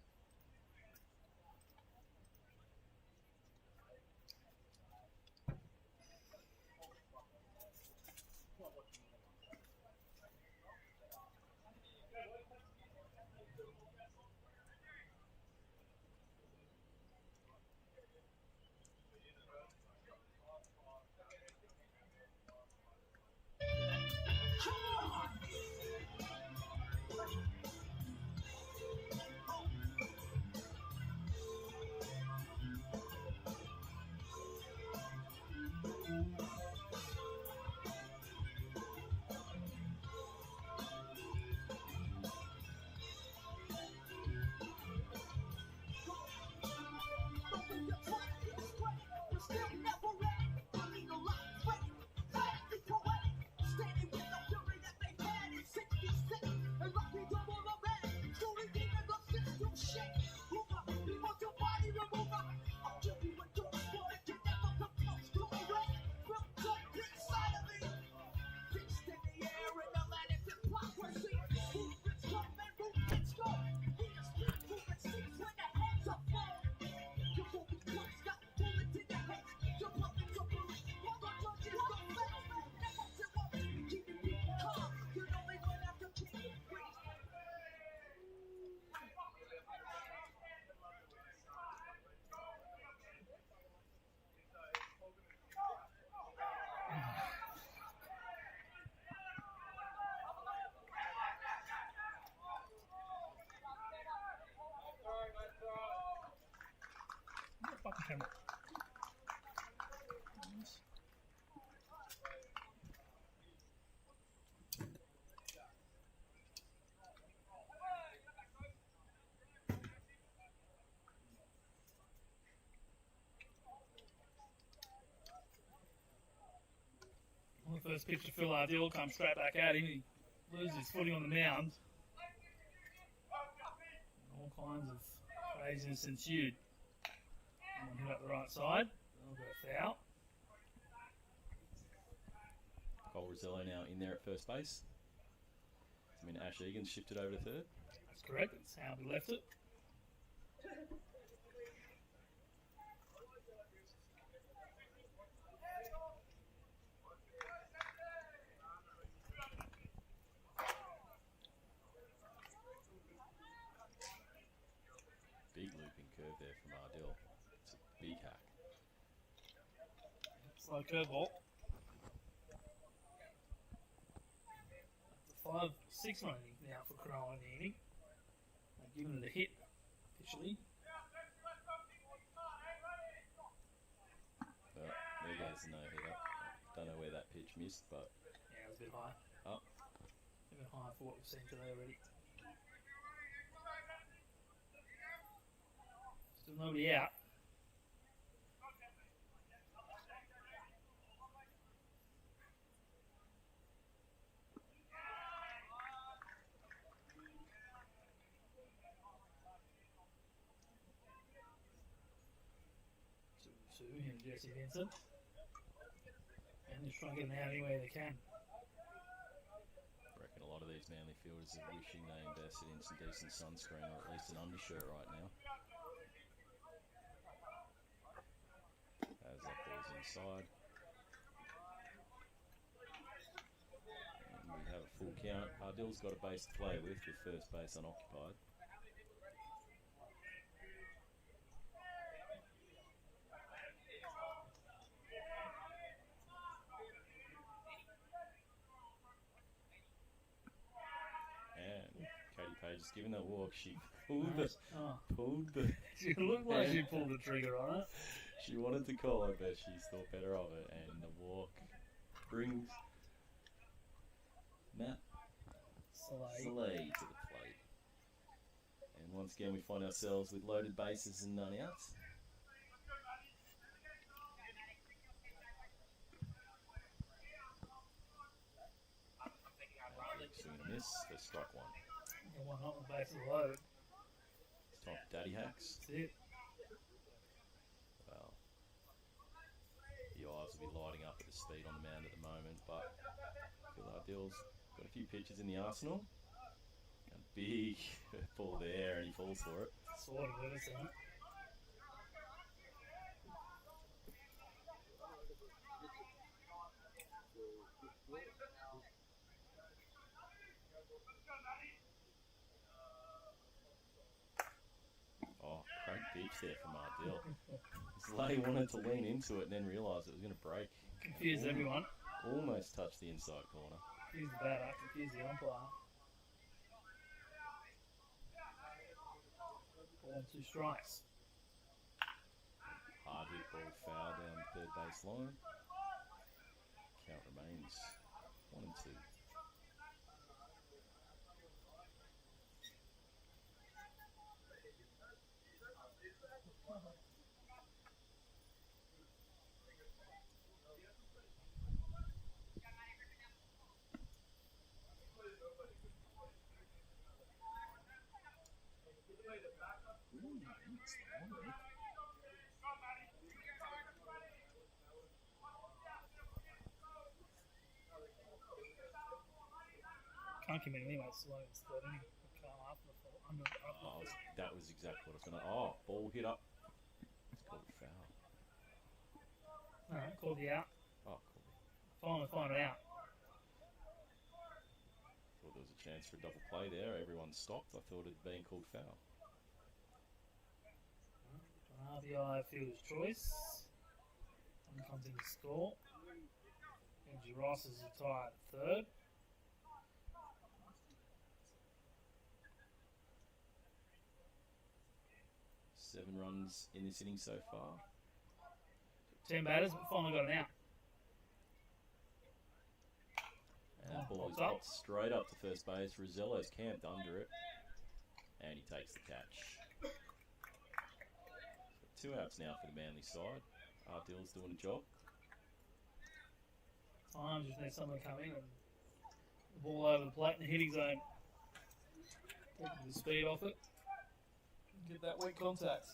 Fucking camera. Well, the first pitch to Phil Ardell comes straight back at him. He loses his footing on the mound. All kinds of craziness ensued. Someone hit up the right side. They'll go foul. Cole Rosello now in there at first base. I mean, Ash Egan's shifted over to third. That's correct. That's how we left it. Big looping curve there from Ardell. It's a big hack. Slow curveball. That's a 5-6 one inning now for Cronulla in the inning. They've given it a hit officially. But there goes the no-hitter. Don't know where that pitch missed, but Yeah, it was a bit high. up. A bit high for what we've seen today already. Still nobody out. Sue and Jesse Vincent. And just trying to get them out any way they can. I reckon a lot of these Manly fielders are wishing they invested in some decent sunscreen or at least an undershirt right now. As that ball's inside. And we have a full count. Ardell's got a base to play with first base unoccupied. And Katie Page is giving that walk. She pulled the She looked like she pulled the trigger on it. She wanted to call it, but she thought better of it, and the walk brings Matt Slay to the plate. And once again, we find ourselves with loaded bases and none outs. Swing and a miss, they strike one. The one on the base of the load. It's time for Daddy Hacks. That's it. Well, the eyes will be lighting up at the speed on the mound at the moment, but Phil Ideal's got a few pitches in the arsenal. A big ball there, and he falls for it. Sort of it, isn't it? Oh, great pitch there from Ardell. Slay wanted to lean into it and then realised it was going to break. Confuse everyone. Almost touched the inside corner. Confuse the batter, confuse the umpire. 4 and 2 strikes. Hard hit ball foul down the third base line. Count remains 1 and 2. Can't commit anyway, slow and steady. Can't after the fall. Oh, that was exactly what I was going to... Oh, ball hit up. It's called foul. Alright, called you out. Oh, cool. Finally find it out. Thought there was a chance for a double play there. Everyone stopped. I thought it had been called foul. RBI fielder's choice. One comes in to score. Benji Ross is retired third. Seven runs in this inning so far. 10 batters, but finally got an out. And the ball is popped straight up to first base. Rosello's camped under it. And he takes the catch. So 2 outs now for the Manly side. Ardill's doing a job. Time just need someone to come in and the ball over the plate in the hitting zone. Taking the speed off it. Get that weak contact.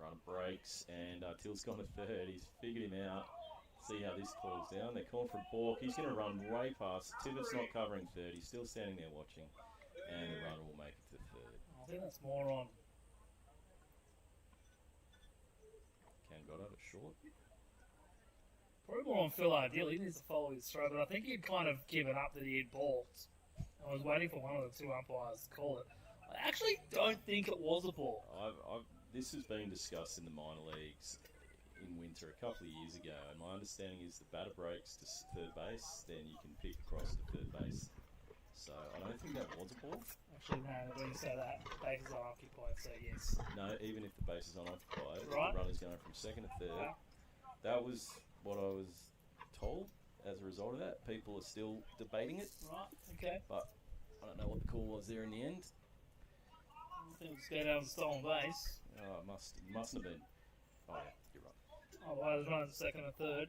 Run breaks, and Till's gone to third. He's figured him out. See how this falls down. They're calling for a balk. He's going to run way past. Tibbetts not covering third. He's still standing there watching. And the runner will make it to third. I think that's more on. Cam got it short. Probably more on Phil Ideal. He needs to follow his throw, but I think he'd kind of given up that he had balked. I was waiting for one of the 2 umpires to call it. I actually don't think it was a balk. This has been discussed in the minor leagues in winter a couple of years ago, and my understanding is the batter breaks to third base, then you can pick across to third base. So I don't think that was a ball. Actually, no, when you say that, bases are occupied, so yes. No, even if the base is unoccupied, Right. the runner's going from second to third. Wow. That was what I was told as a result of that. People are still debating it, Right, okay. but I don't know what the call was there in the end. I think it's going down the stolen base. Oh, it mustn't have been. Oh yeah, you're right. Oh, well, I was running to second and third.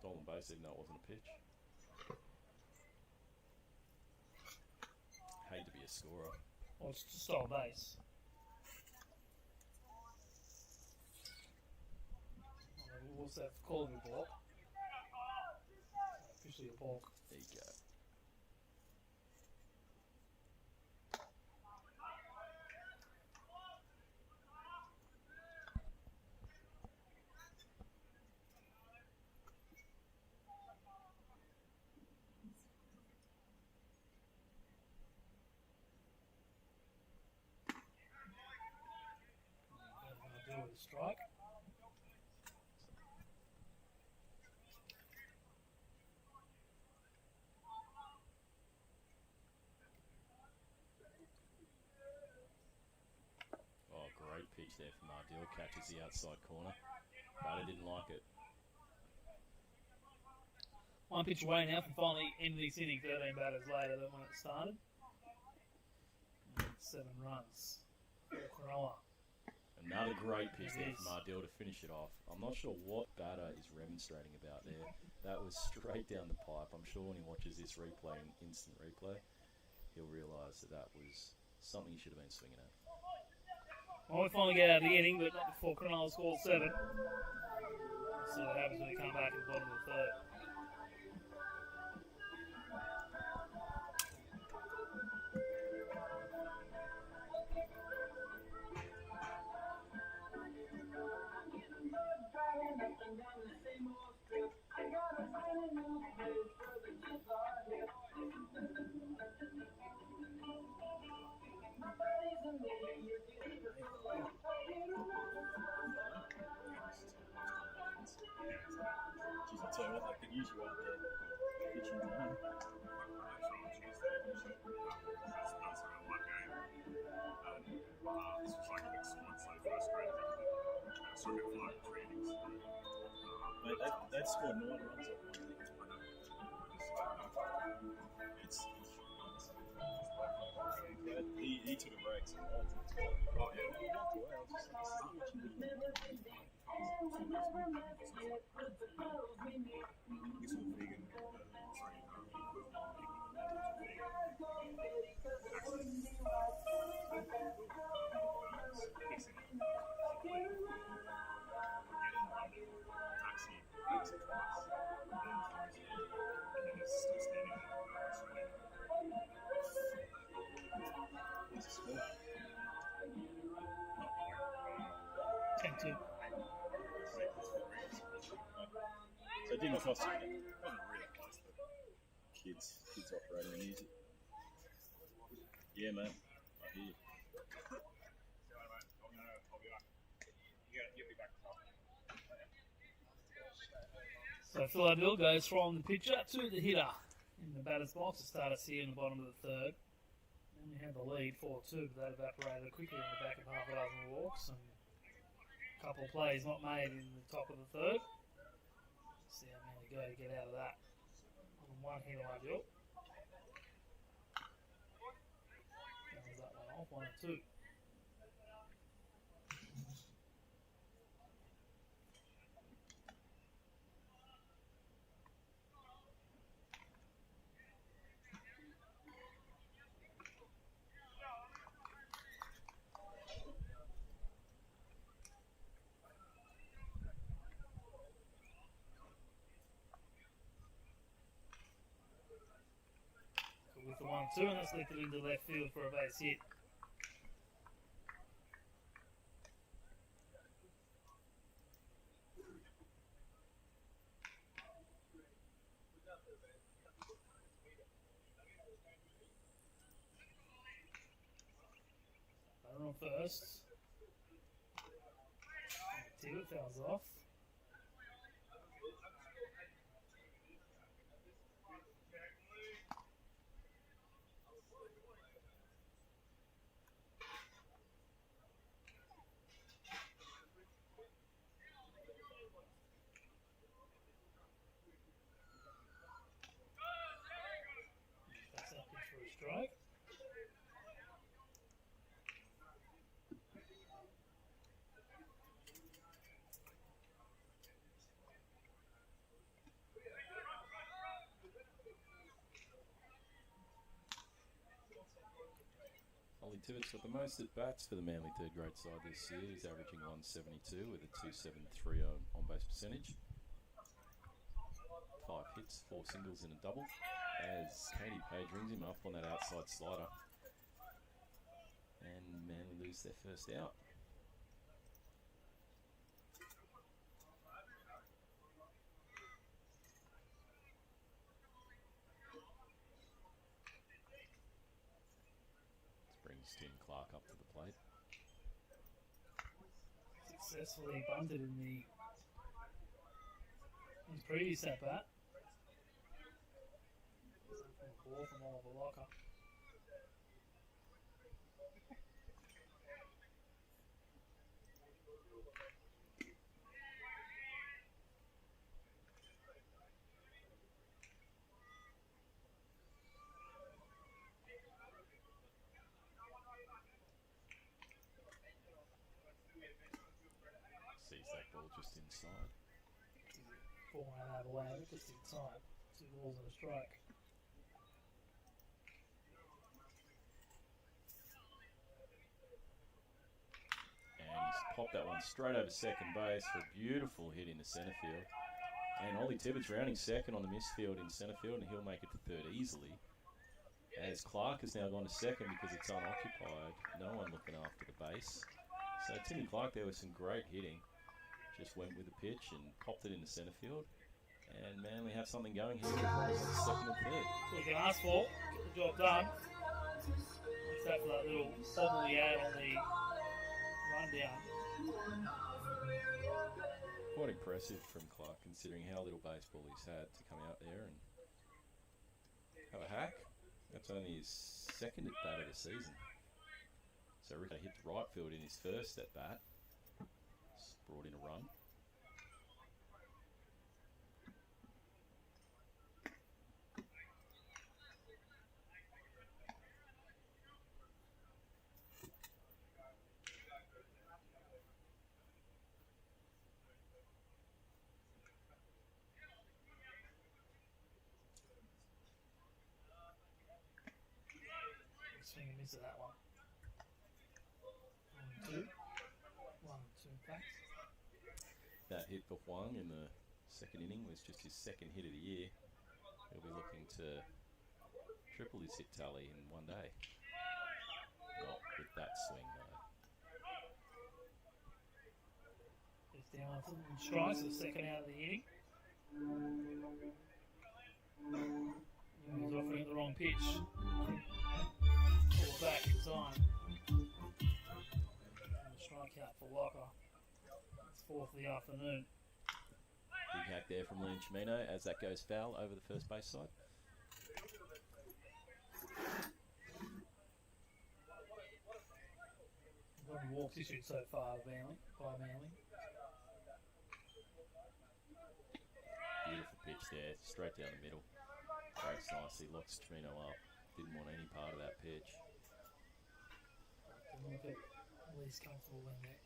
Stolen base, even though it wasn't a pitch. Hate to be a scorer. Well, it's just stolen base. We'll also have to call it a balk. Officially a balk. There you go. a strike. Oh, great pitch there from Ardell. Catches the outside corner. But I didn't like it. One pitch away now from finally ending this inning 13 batters later than when it started. 7 runs for Cronulla. Another great pitch there from Ardell to finish it off. I'm not sure what batter is remonstrating about there. That was straight down the pipe. I'm sure when he watches this replay in instant replay, he'll realise that that was something he should have been swinging at. Well, we finally get out of the inning, but not before Cronulla scored 7. So what happens when we come back at the bottom of the third. Geez, I tell you what, they could use you out there pitching down. Mate, they've scored 9 runs off one. He took a break. So oh, yeah. Two. So it didn't cost you anything. It wasn't really close, but kids operating and use it. Yeah, mate. I hear you. So Philadelphia goes from the pitcher to the hitter in the batter's box to start us here in the bottom of the third. And we had the lead 4-2, but that evaporated quickly on the back of half a dozen walks and a couple of plays not made in the top of the third. See how many go to get out of that. On one hit on Ardell. Comes that one off, 1-2. With the 1-2, and that's lifted into left field for a base hit. Runner on first. Tibbet fouls off. Strike. Ollie Tibbet's got the most at bats for the Manly third grade side this year. He's averaging 172 with a 2.730 on base percentage. 5 hits, 4 singles and a double. As Katie Page rings him up on that outside slider. And Manly lose their first out. This brings Tim Clark up to the plate. successfully bunted in his previous at bat. Ball from Oliver Locker. Sees that ball just inside. Falling out of the way, just inside. 2 balls and a strike. Popped that one straight over second base for a beautiful hit in the centre field. And Ollie Tibbetts rounding second on the misfield in centre field, and he'll make it to third easily. As Clark has now gone to second because it's unoccupied. No one looking after the base. So Timmy Clark there with some great hitting. Just went with the pitch and popped it in the centre field. And Manly have something going here on second and third. That's what you can ask for. Get the job done. Except for that little bobble he had on the run down. Quite impressive from Clark, considering how little baseball he's had to come out there and have a hack. That's only his second at bat of the season. So Rico hit the right field in his first at bat. Just brought in a run. Swing and miss of that one. 1-2. 1-2 backs. That hit for Huang in the second inning was just his second hit of the year. He'll be looking to triple his hit tally in one day. Not with that swing though. He's down on strikes for the second out of the inning. He's offering it the wrong pitch. Pull back in time. And a strikeout for Locker. It's 4th of the afternoon. Big hack there from Liam Chimino as that goes foul over the first base side. Got any walks issued so far by Manly. Beautiful pitch there, straight down the middle. Breaks nicely, locks Chimino up. Didn't want any part of that pitch. Didn't look at least comfortable in there.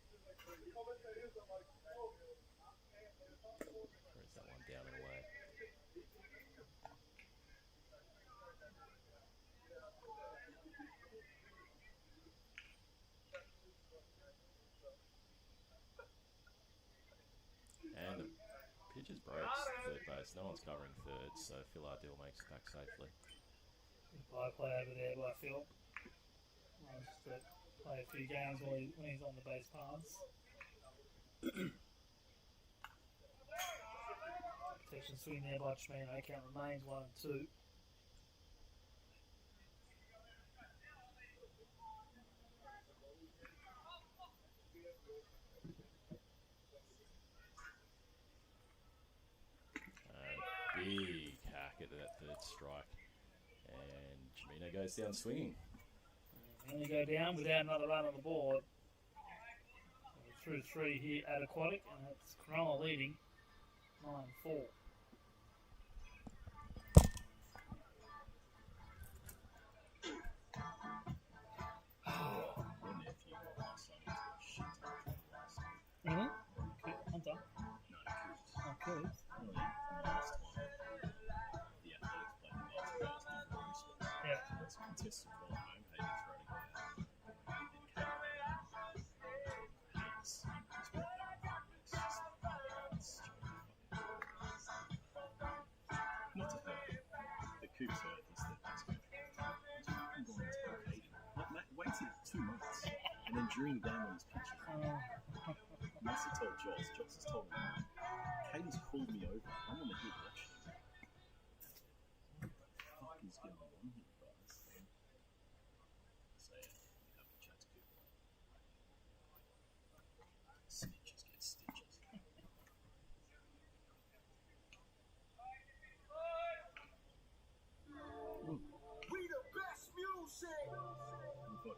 Throws that one down and away. And the pitch is breaks third base. No one's covering third, so Phil Ardell makes it back safely. By play over there by Phil. Just to play a few games when he's on the base paths. Protection swing there by Chimino. Count remains 1-2. Big hack at that third strike. And Chimino goes down swinging. Only go down without another run on the board. So through 3 here at Aquatic, and it's Cronulla leading 9-4. Really? Hunter? Oh, cool. Yeah. Contested ball home, Hayden's running out. Not to her. The Coop's hurt this thing. I'm going to tell Hayden. Matt waited 2 months and then during the game when he's pitching. Must have told Joss. Joss has told me. Hayden's called me over. I'm on the hill watching. What the fuck is going on here, guys? So yeah, we have to chat to Cooper. Snitches.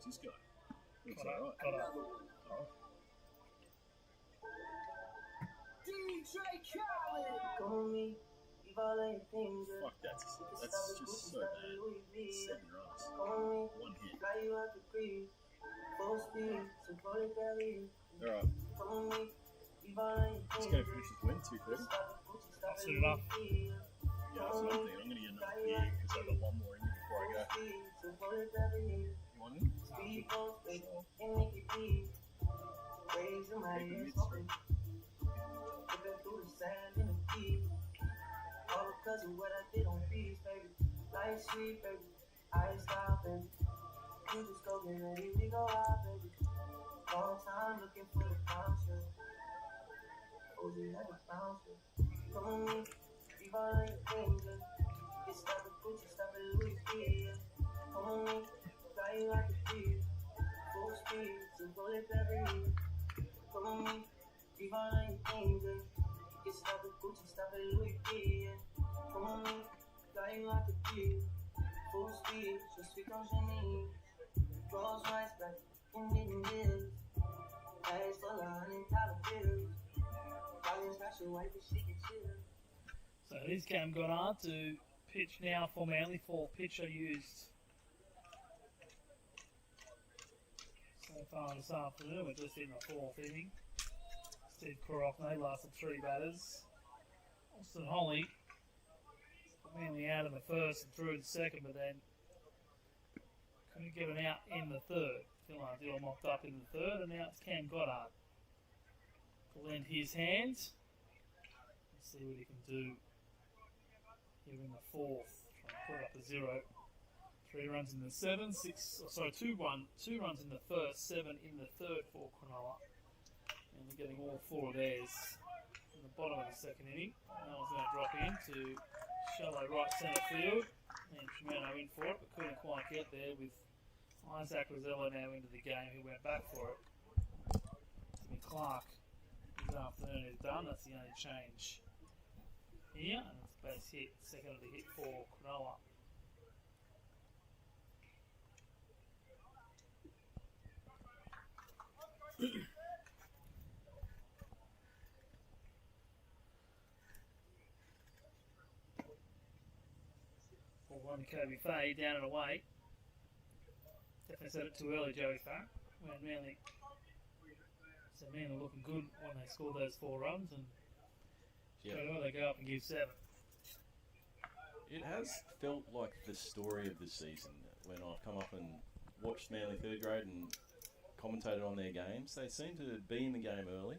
What's this guy? Looks Got alright. up. DJ Khaled. Call me. Fuck, that's just so bad. 7 runs. 1 hit. Alright. Let's go finish this win, 230. That's good enough. Yeah, that's what I'm thinking. I'm going to get another beer because I've got one more in me before I go. You want it? Sure. Because of what I did on beats, baby. Life sweet, baby. I ain't stopping. You just go get ready, we go out, baby. Long time looking for the bouncer. Oh, you had the bouncer. Come on me, leave all of your things, yeah. Get stop at Gucci, stop at Louis V, yeah. Come on me, fly you like a thief. Full speed, so roll it Beverly. Come on me, leave all of your things, yeah. Get stop at Gucci, stop at Louis V, yeah. Come on me, fly you like a thief. Full speed, just speak on your knees. Rolls Royce back, in bills. Bags full of $100 bills. Volume special wife, but she can chill. So this game got on to pitch now for Manly for pitcher used. So far this afternoon, we're just in the 4th inning. Steve Korofne lasted 3 batters. Austin Holly put Manly out in the 1st and through the 2nd, but then couldn't get him out in the 3rd. Philadelphia mopped up in the 3rd, and now it's Cam Goddard to lend his hand. Let's see what he can do here in the 4th. Try and put up a 0. 3 runs in the 7, 2 runs in the 1st, 7 in the 3rd for Cronulla. And we're getting all 4 of theirs in the bottom of the 2nd inning. That one's going to drop into shallow right centre field. And Shimano in for it, but couldn't quite get there with Isaac Rosello now into the game, who went back for it. Timmy Clark this afternoon is done. That's the only change here. And it's base hit, second of the hit for Cronulla. For one, Kobe Fay down and away. Definitely said it too early, Joey Farr. When Manly looking good when they scored those 4 runs, and they go up and give 7. It has felt like the story of the season when I've come up and watched Manly 3rd grade and commentated on their games. They seem to be in the game early,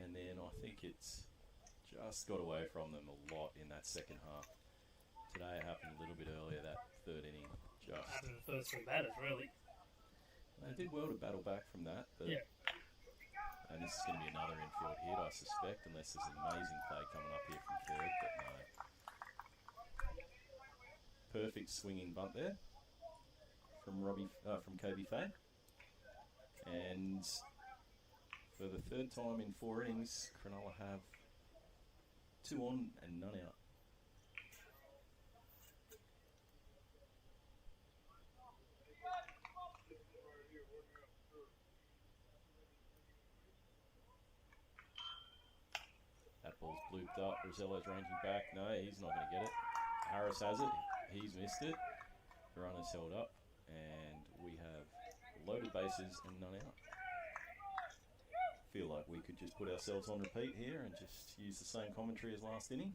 and then I think it's just got away from them a lot in that 2nd half. Today it happened a little bit earlier, that 3rd inning. After the first 3 batters, really. They did well to battle back from that. But yeah. And this is going to be another infield hit, I suspect, unless there's an amazing play coming up here from 3rd, but no. Perfect swinging bunt there from Kobe Fay. And for the 3rd time in 4 innings, Cronulla have 2 on and none out. Ball's blooped up. Rosello's ranging back. No, he's not going to get it. Harris has it. He's missed it. The runner's held up. And we have loaded bases and none out. Feel like we could just put ourselves on repeat here and just use the same commentary as last inning.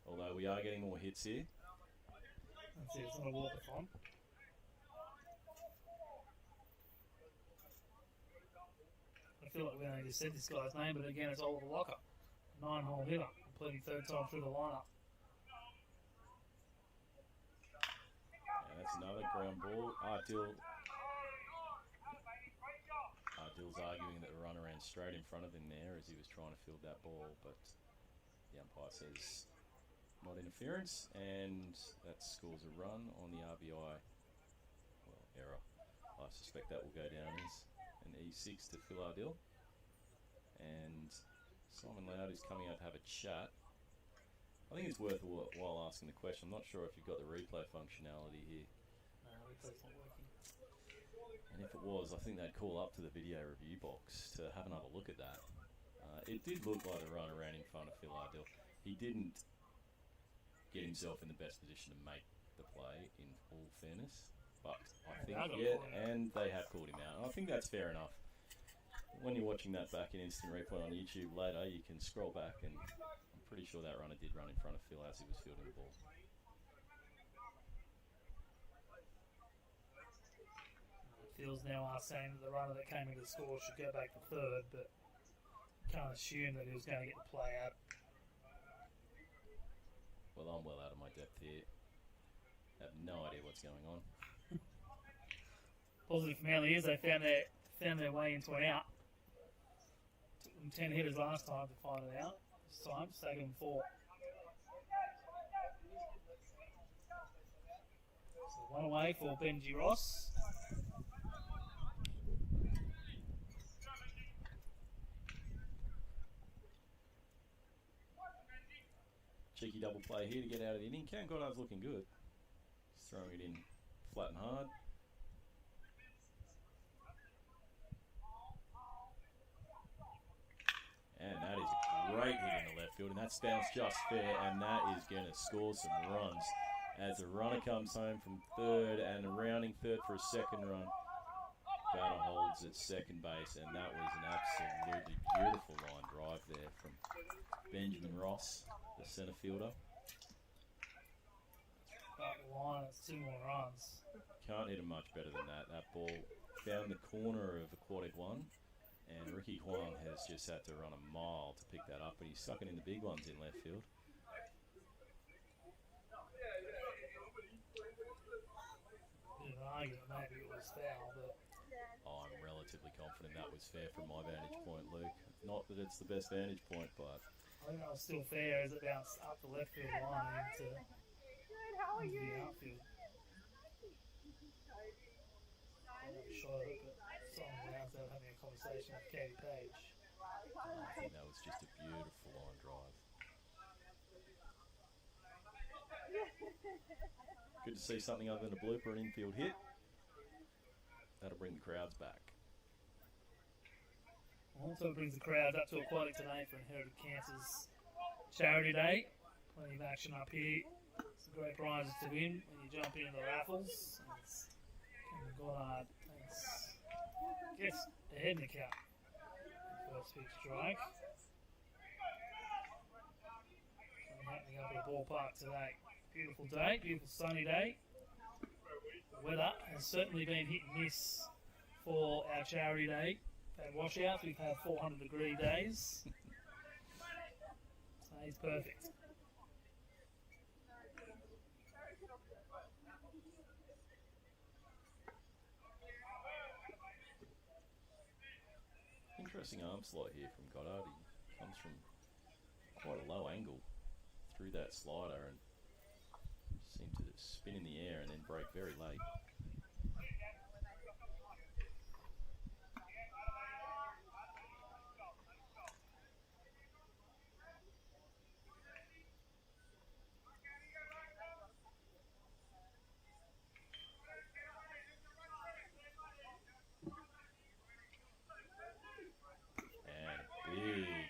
Although we are getting more hits here. Let's see, it's not a walk-a-thon. I feel like we only just said this guy's name, but again, it's Oliver Locker. 9-hole hitter, completing 3rd time through the lineup. Yeah, that's another ground ball. Ardill's arguing that the runner ran straight in front of him there as he was trying to field that ball, but the umpire says not interference, and that scores a run on the RBI. Well, error. I suspect that will go down as an E6 to Phil Ardill. And Simon Loud is coming out to have a chat. I think it's worthwhile asking the question. I'm not sure if you've got the replay functionality here. No, replay's not working. And if it was, I think they'd call up to the video review box to have another look at that. It did look like the run around in front of Phil Ardell. He didn't get himself in the best position to make the play, in all fairness. But I think, and they have called him out. And I think that's fair enough. When you're watching that back in instant replay on YouTube later, you can scroll back, and I'm pretty sure that runner did run in front of Phil as he was fielding the ball. Phil's now saying that the runner that came into the score should go back to third, but can't assume that he was going to get the play out. Well, I'm well out of my depth here. Have no idea what's going on. Positive for Manly is they found their way into an out. Took them 10 hitters last time to find it out. This time, it's taken them 4. So 1 away for Benji Ross. Cheeky double play here to get out of the inning. Cam Goddard's looking good. He's throwing it in flat and hard. And that is a great hit in the left field, and that's bounced just fair, and that is going to score some runs as the runner comes home from third and rounding third for a second run. Batter holds at second base, and that was an absolutely beautiful line drive there from Benjamin Ross, the centre fielder. That line, it's 2 more runs. Can't hit him much better than that. That ball found the corner of Aquatic 1, and Ricky Huang has just had to run a mile to pick that up, but he's sucking in the big ones in left field. Bit of an argument, maybe it was foul, but I'm relatively confident that was fair from my vantage point, Luke. Not that it's the best vantage point, but I think that was still fair as it bounced up the left field line into the outfield. I never shot it, but someone else out having a conversation with Katie Page. I think that was just a beautiful line drive. Good to see something other than a blooper, an infield hit. That'll bring the crowds back. Also brings the crowds up to Aquatic today for Inherited Cancer's Charity Day. Plenty of action up here. Some great prizes to win when you jump into the raffles. Cameron Goddard gets ahead in the count. First pitch strike. Something happening up at the ballpark today. Beautiful day, beautiful sunny day. The weather has certainly been hit and miss for our Charity Day. We've had washouts, we've had 400-degree days. Today's perfect. Interesting arm slot here from Goddard. He comes from quite a low angle through that slider and seemed to spin in the air and then break very late.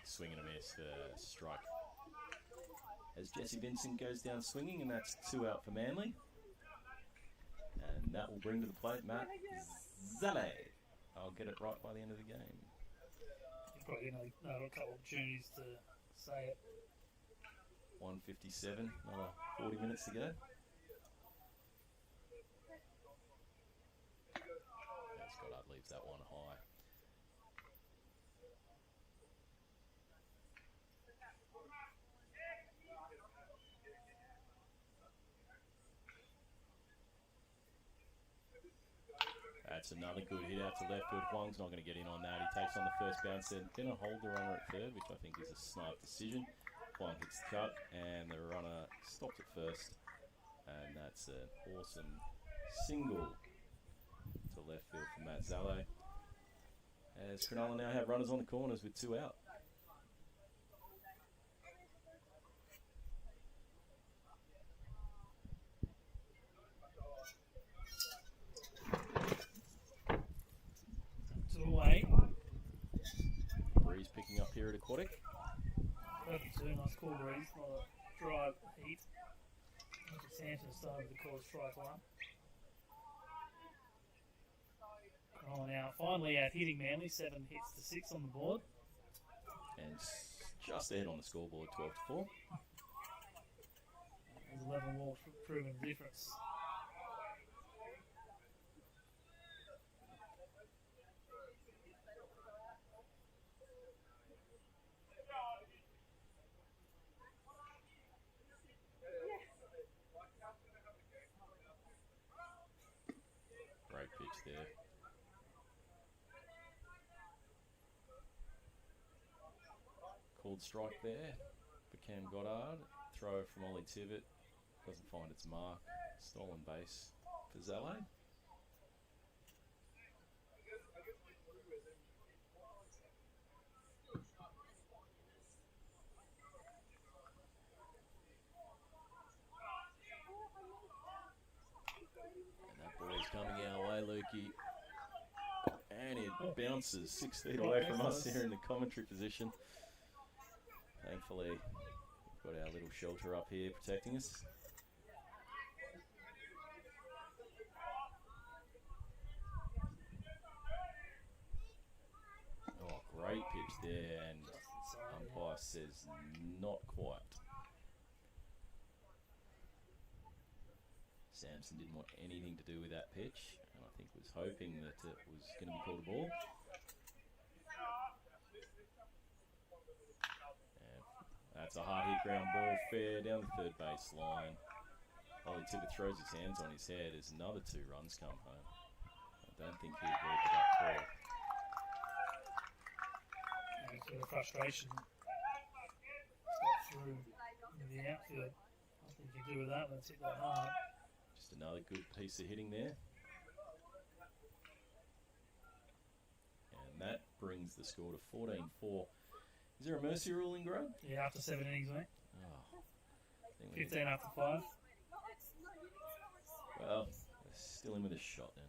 Swing and a miss for strike. As Jesse Vincent goes down swinging, and that's 2 out for Manly. And that will bring to the plate Matt Zale. I'll get it right by the end of the game. You're probably going to know a couple of tunes to say it. 1:57, another 40 minutes to go. As Goddard leaves that one high. That's another good hit out to left field. Huang's not going to get in on that. He takes on the first bounce and going to hold the runner at third, which I think is a smart decision. Huang hits the cut and the runner stopped at first. And that's an awesome single to left field for Matt Zale. As Cronulla now have runners on the corners with 2 out. picking up here at Aquatic. Perfect too, nice cool breeze, not a dry heat. Sampson started to cause strike one. Cronulla now finally out hitting Manly, 7 hits to 6 on the board. And just ahead on the scoreboard, 12-4. There's 11 walks proving the difference. Great pitch there. Called strike there for Cam Goddard. Throw from Ollie Tibbett. Doesn't find its mark. Stolen base for Zale. And that ball's coming our way, Lukey. And it bounces 6 feet away from us here in the commentary position. Thankfully, we've got our little shelter up here protecting us. Oh, great pitch there, and umpire says not quite. Samson didn't want anything to do with that pitch, and I think was hoping that it was going to be called a ball. That's a hard hit ground ball, fair down the third base line. Ollie Tibbett throws his hands on his head as another 2 runs come home. I don't think he agreed with that call. Yeah, it's a bit of frustration. Got through into the outfield. I think you do with that, let's hit that hard. Just another good piece of hitting there. And that brings the score to 14-4. Is there a mercy ruling, Greg? Yeah, after 7 innings, mate. Oh, 15 after 5. Well, they're still in with a shot then.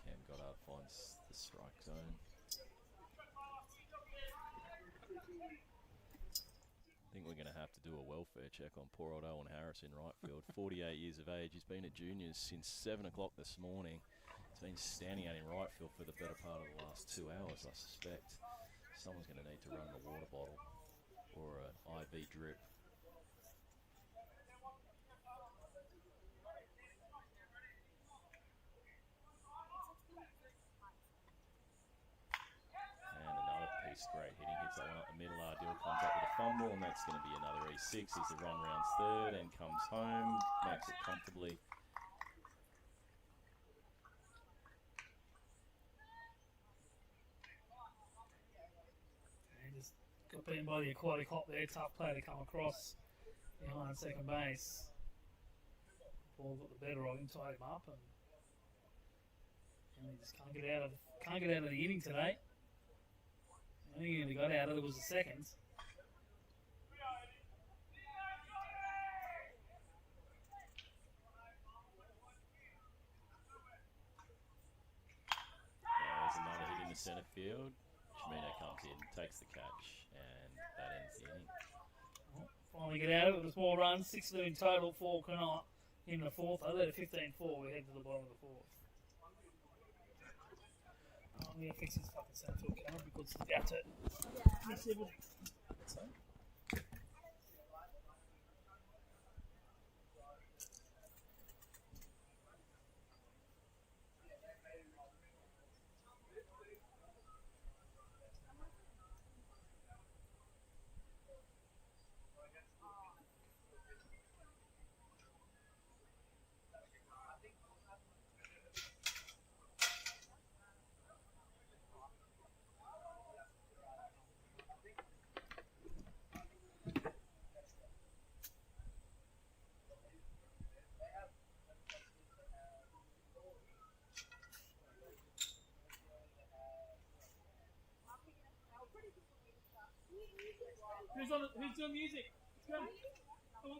Cam Goddard finds the strike zone. I think we're going to have to do a welfare check on poor old Owen Harris in right field. 48 years of age. He's been at juniors since 7 o'clock this morning. He's been standing out in right field for the better part of the last 2 hours, I suspect. Someone's going to need to run a water bottle or an IV drip. Great hitting, hits that one up the middle, deal contact with a fumble, and that's going to be another E6 as the run rounds third and comes home, makes it comfortably. And just got beaten by the Aquatic hop there, tough play to come across behind second base. Ball got the better of him, tied him up, and he just can't get out of the inning today. I think he only got out of it was the second. There's another hit in the centre field. Chimino comes in, takes the catch, and that ends the inning. Well, finally get out of it with a small run, 6 in total for Cronulla in the 4th. I led a 15-4, we head to the bottom of the 4th. I'm going to fix his fucking sound to a camera because it's about it. Fix everything. So. Who's doing music? Let's go. Come on.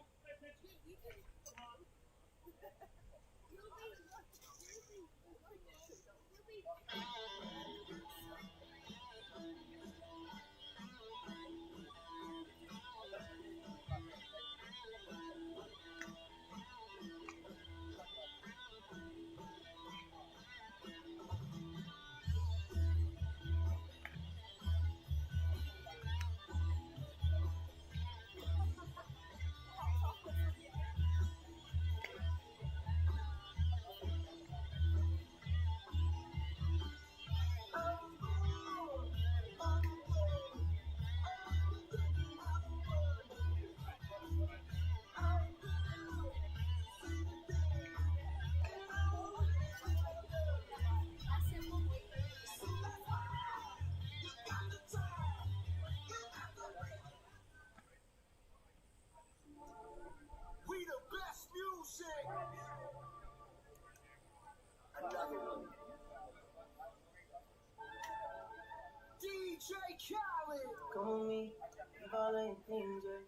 Come with me, leave all of your things, yeah.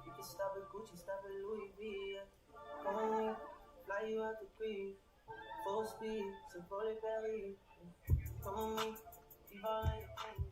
You can stop at Gucci, stop at Louis V, yeah. Come with me, fly you out the crib, full speed, so roll it belly. Come with me, leave all of your things.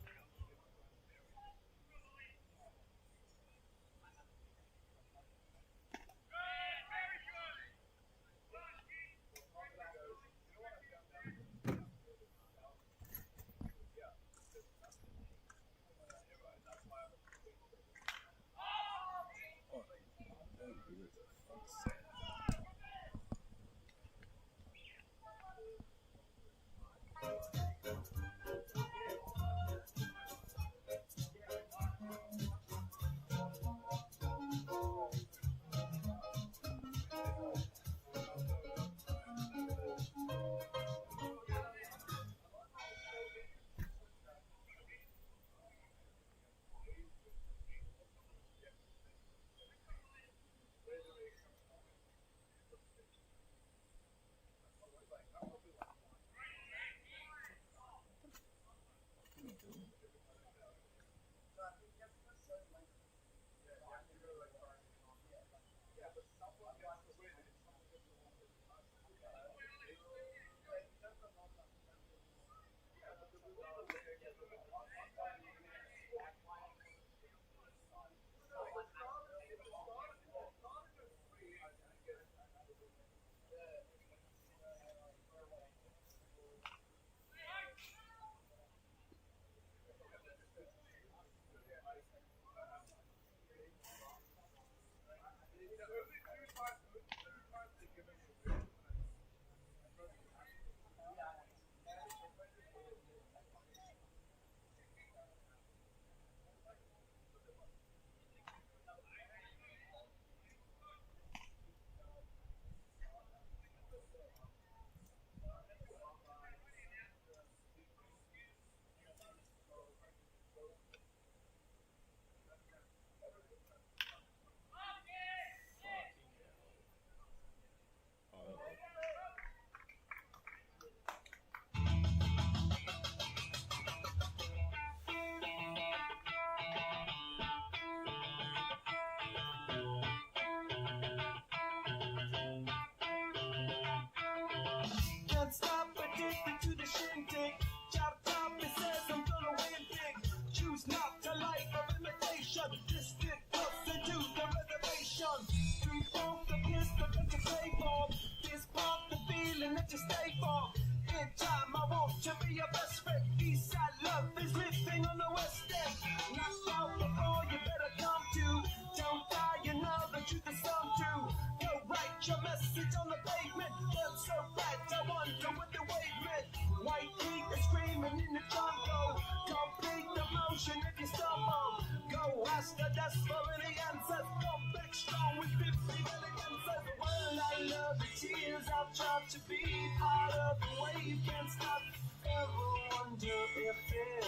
To be part of the wave, can't stop. Ever wonder if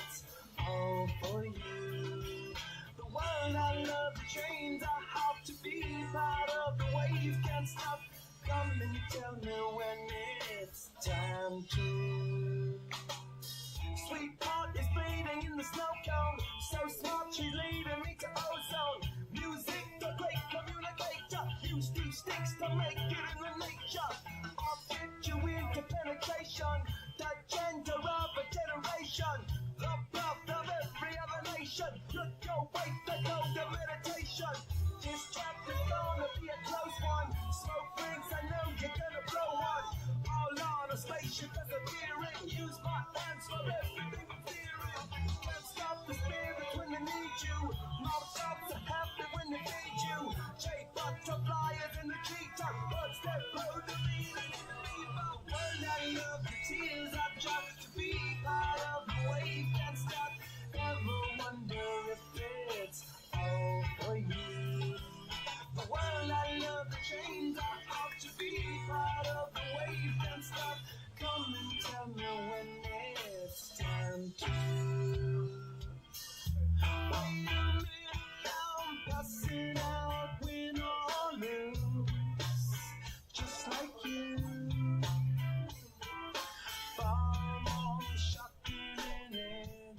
it's all for you? The world I love, the trains I hop to be part of the wave, can't stop. Come and tell me when it's time to. Sweetheart is bleeding in the snow cone, so smart she's leaning. sensation. Love every other nation. Look your way, let go the meditation. This chapter's gonna be a close one. Smoke rings, I know you're gonna blow one. All on a spaceship persevering. Use my hands for everything I'm fearing. Can't stop the spirit when they need you. Motherfuckers are happy when they need you. Jay butterflies in the treetop. Birds that blow the meaning in the leaf. When I love the tears, I drop to be part of the wave. Can't stop. Ever wonder if it's all for you? The world I love, the chains I ought to be part of the wave. Can't stop. Come and tell me when it's time to. Wait a minute now, I'm passing out, win or lose, just like you. Far more shocking than any.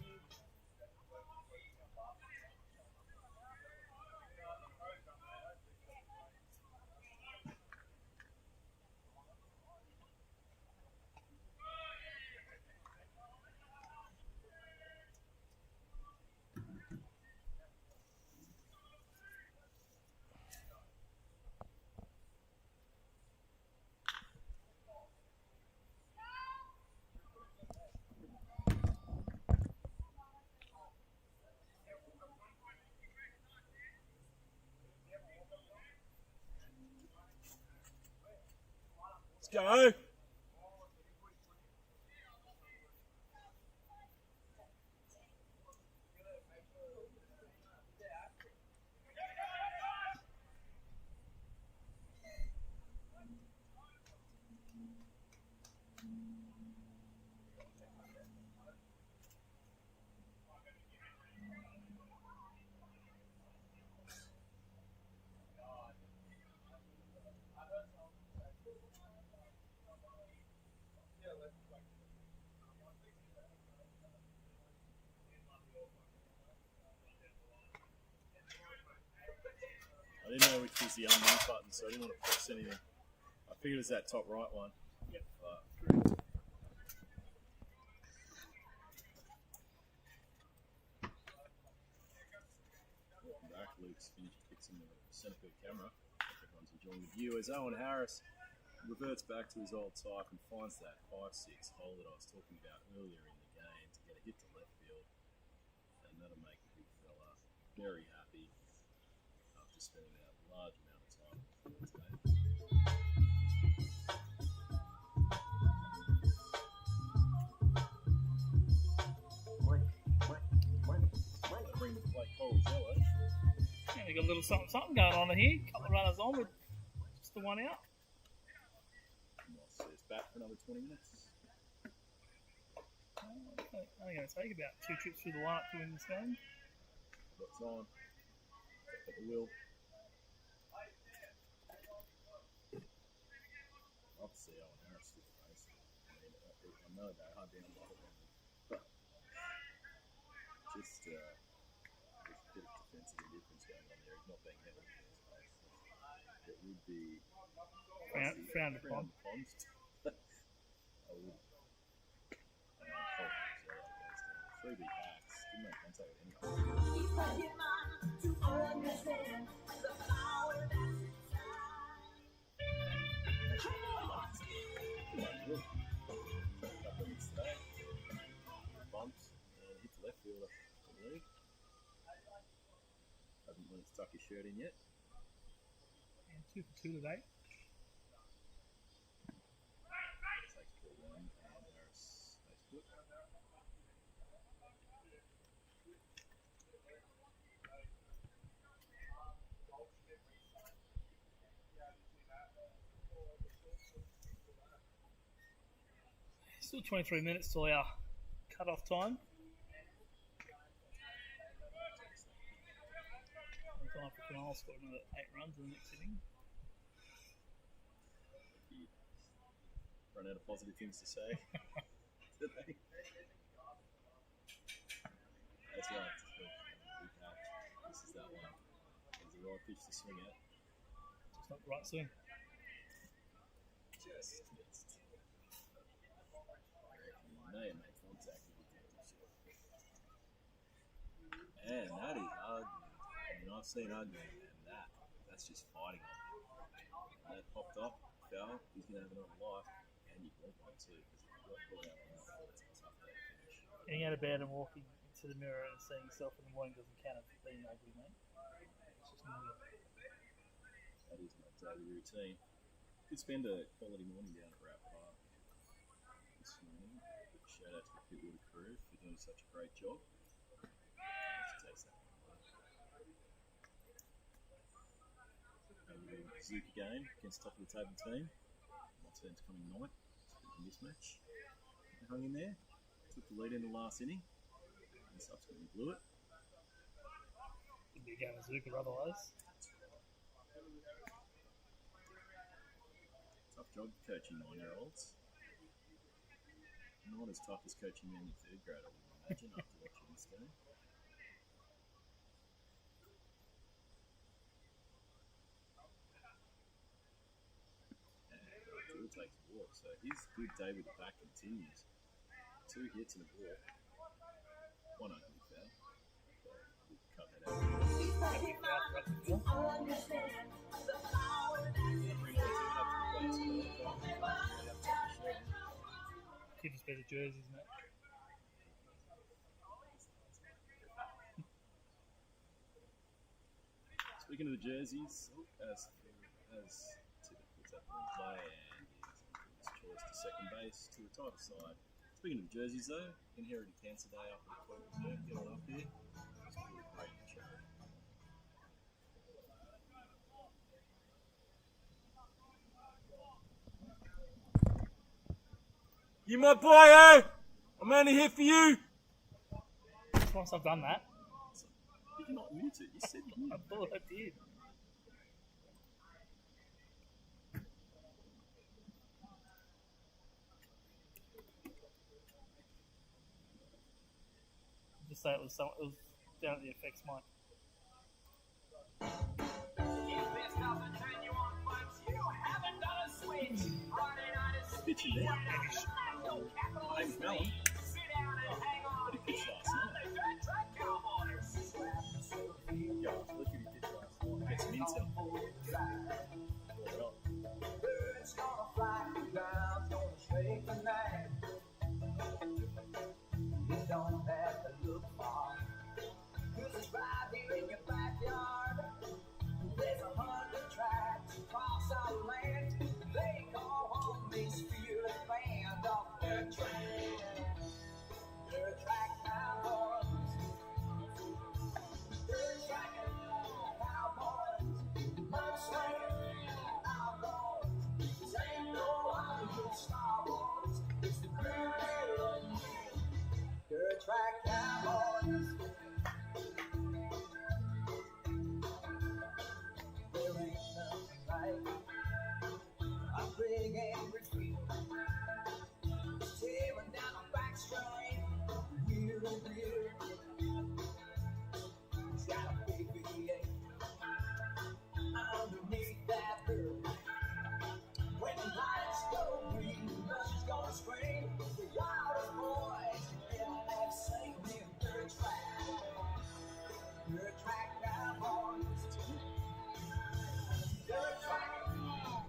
Let's go. I didn't know which was the unmute button, so I didn't want to press anything. I figured it was that top right one. Yep. Welcome back. Luke's finished fixing the centre camera. Everyone's enjoying the view as Owen Harris reverts back to his old type and finds that 5-6 hole that I was talking about earlier in the game to get a hit to left field. And that'll make the big fella very happy after spending a large amount of time on the field today. Bring the play forward, yellow. Yeah, we got a little something going on here. Couple of runners on with just the one out. Moss says back for another 20 minutes. I think it's going to take about 2 trips through the lineup to win this game. Got time. Got the will. Love to see Owen Harris still race. I mean, I know they have been a lot of them, but just there's a bit of defensive indifference going on there. He's not being held in the first place. It would be Frowned upon. I would. Three big hacks. Didn't make contact with anyone. Bumps and hits left fielder, I believe. Hasn't really stuck his shirt in yet. And 2 for 2 today. Takes ball one and Harris stays put. Still 23 minutes till our cut-off time. Time for Cronulal scored another 8 runs in the next inning. Run out of positive things to say today. That's right. It's a big catch. This is that one. It's the right pitch to swing at. Just not the right swing. Just missed. I reckon he may have made contact with the I've seen ugly, and that's just fighting on him. And that popped up, foul, he's going to have another life, and you want one too, because if you got caught out on that, it's a tough day to finish. Getting out of bed and walking into the mirror and seeing yourself in the morning doesn't count as being ugly, mate. It's just not. That is my daily routine. Could spend a quality morning down at Rat Park this morning. Shout out to the Pitwater crew for doing such a great job. Let's taste that. A Zuka game against top of the table team. My turn's coming ninth. It's a bit of a mismatch. I hung in there, took the lead in the last inning, and subsequently blew it. Could be a game of Zuka otherwise. Tough job coaching 9-year-olds. Not as tough as coaching men in third grade, I would imagine, after watching this game. And Drew takes a walk, so his good day with the back continues. 2 hits and a walk. One ugly foul. We'll cut that out. Could just be the jerseys, mate. Speaking of the jerseys, as Tippett puts up on play and his choice to second base to the title side. Speaking of the jerseys though, Inherited Cancer Day up at the Cronulla Sharks, get on up here. It's really great charity. You my boy, eh? I'm only here for you. Once I've done that, Did you not mute it? You said you I thought I did. Just say it was down at the effects mic. bitch in there. My name's Melon. What a pitch last night. Yo, look at his pitch last night. Get some intel. Pull it up. Birds gonna fly, clouds gonna shake the night. You don't have to look far, 'cause it's right here in your backyard. There's 100 tracks across our land. They call home this fearless band off their track. Dirt track cowboys. Dirt track cowboys. Mudslinging outlaws. This ain't no Hollywood Star Wars. It's the Cronulal. Dirt track cowboys. There ain't nothing like a big angry field. Tearing down a backstring, rear and rear. He's got a big V8 underneath that bird. When the lights go green, the bush is gonna scream. The wildest boys in that same dirt track. Dirt track cowboys. Dirt track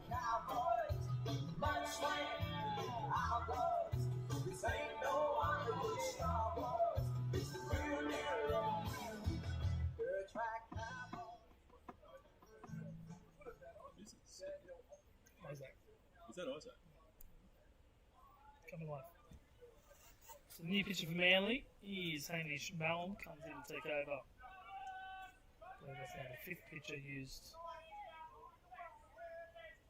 cowboys. Mudslinging outlaws. This ain't no Hollywood Star Wars. It's the real deal. Dirt track cowboys. Isaac, Is that Isaac? coming live. So the new pitcher for Manly is Hamish Mallum, comes in to take over. That's now the fifth pitcher used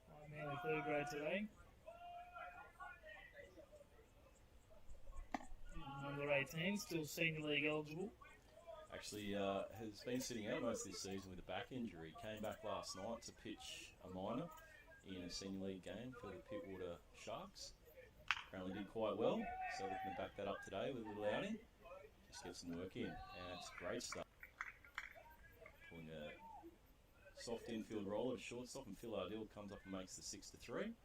by Manly third grade today. Number 18, still senior league eligible. Actually, has been sitting out most of this season with a back injury. Came back last night to pitch a minor in a senior league game for the Pitwater Sharks. Apparently did quite well, so looking to back that up today with a little outing. Just get some work in, and it's great stuff. Pulling a soft infield roller to shortstop, and Phil Ardell comes up and makes the 6-3,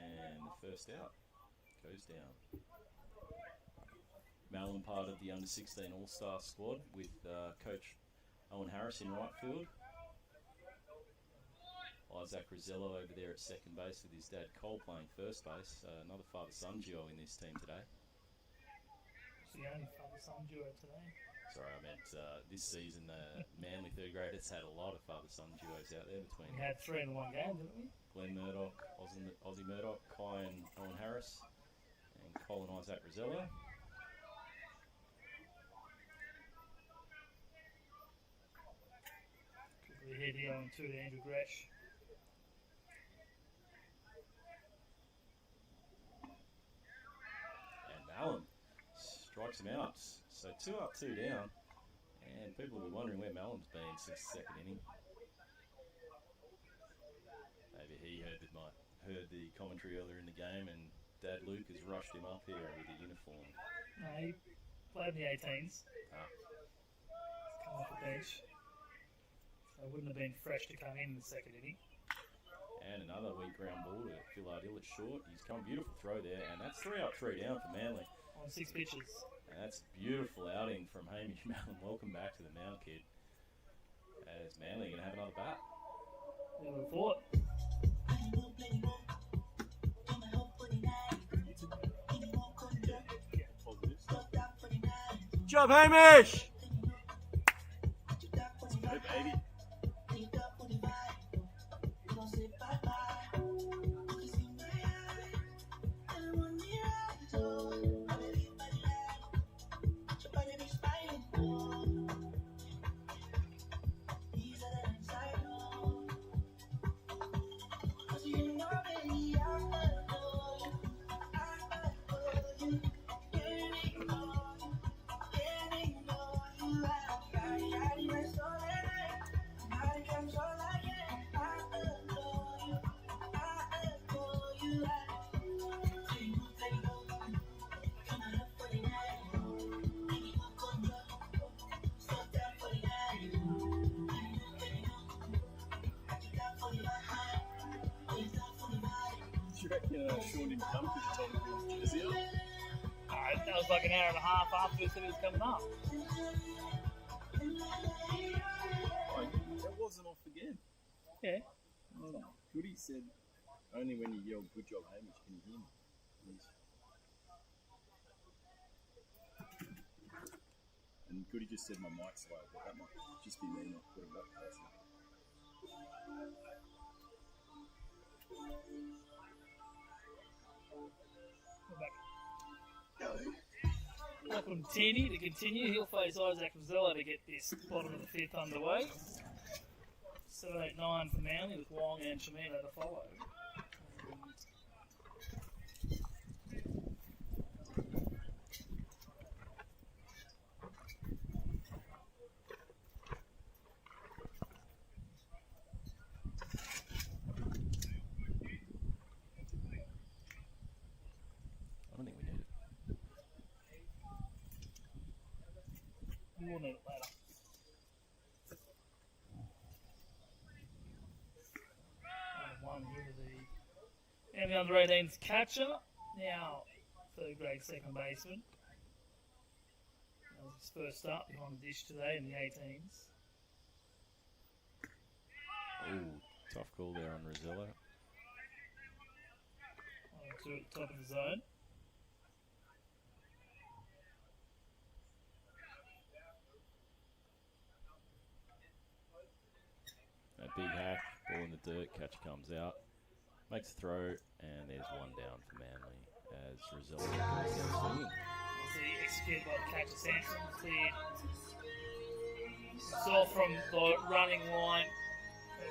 and the first out goes down. Malin part of the under-16 All-Star squad with Coach Owen Harris in right field. Isaac Rosello over there at second base with his dad Cole playing first base. Another father-son duo in this team today. It's the only father-son duo today. Sorry, I meant this season, Manly third graders had a lot of father-son duos out there between. We had 3 in one game, didn't we? Glenn Murdoch, Ozzie Murdoch, Kai and Owen Harris, and Cole and Isaac Rosello. Quickly hit here on 2 to Andrew Gresh. And Mallon strikes him out. So 2 up, 2 down. And people will be wondering where Mallon's been since the second inning. Maybe he heard the commentary earlier in the game, and Dad Luke has rushed him up here with the uniform. No, he played in the 18s. Ah. He's come off the bench. So it wouldn't have been fresh to come in the second inning. And another weak ground ball to Phil Ardill at short. He's come beautiful throw there, and that's 3 up, 3 down for Manly. On 6 pitches. And that's a beautiful outing from Hamish Mallon. Welcome back to the Mount Kid. As Manly going to have another bat. We would have thought. Good job, Hamish! Hey, baby. Sean didn't come because you told him he was jersey up. That was like an hour and a half after he said he was coming up. Oh, that wasn't off again. Yeah. Goody said, only when you yell, good job, Hamish, can you hear me? And Goody just said my mic's low, but that might just be me not putting up person. Lachlan Tierney to continue. He'll face Isaac Rosello to get this bottom of the 5th underway. 7, 8, 9 for Manly with Wong and Chimino to follow. We'll need it later. One here to the under 18's catcher. Now, 3rd grade second baseman. That was his first start behind the dish today in the 18s. Oh, tough call there on Rosello. 2 at the top of the zone. A big hack, ball in the dirt, catcher comes out, makes a throw, and there's 1 down for Manly as Rosello goes down swinging. See, executed by the catcher Sampson, cleared. Saw from the running line,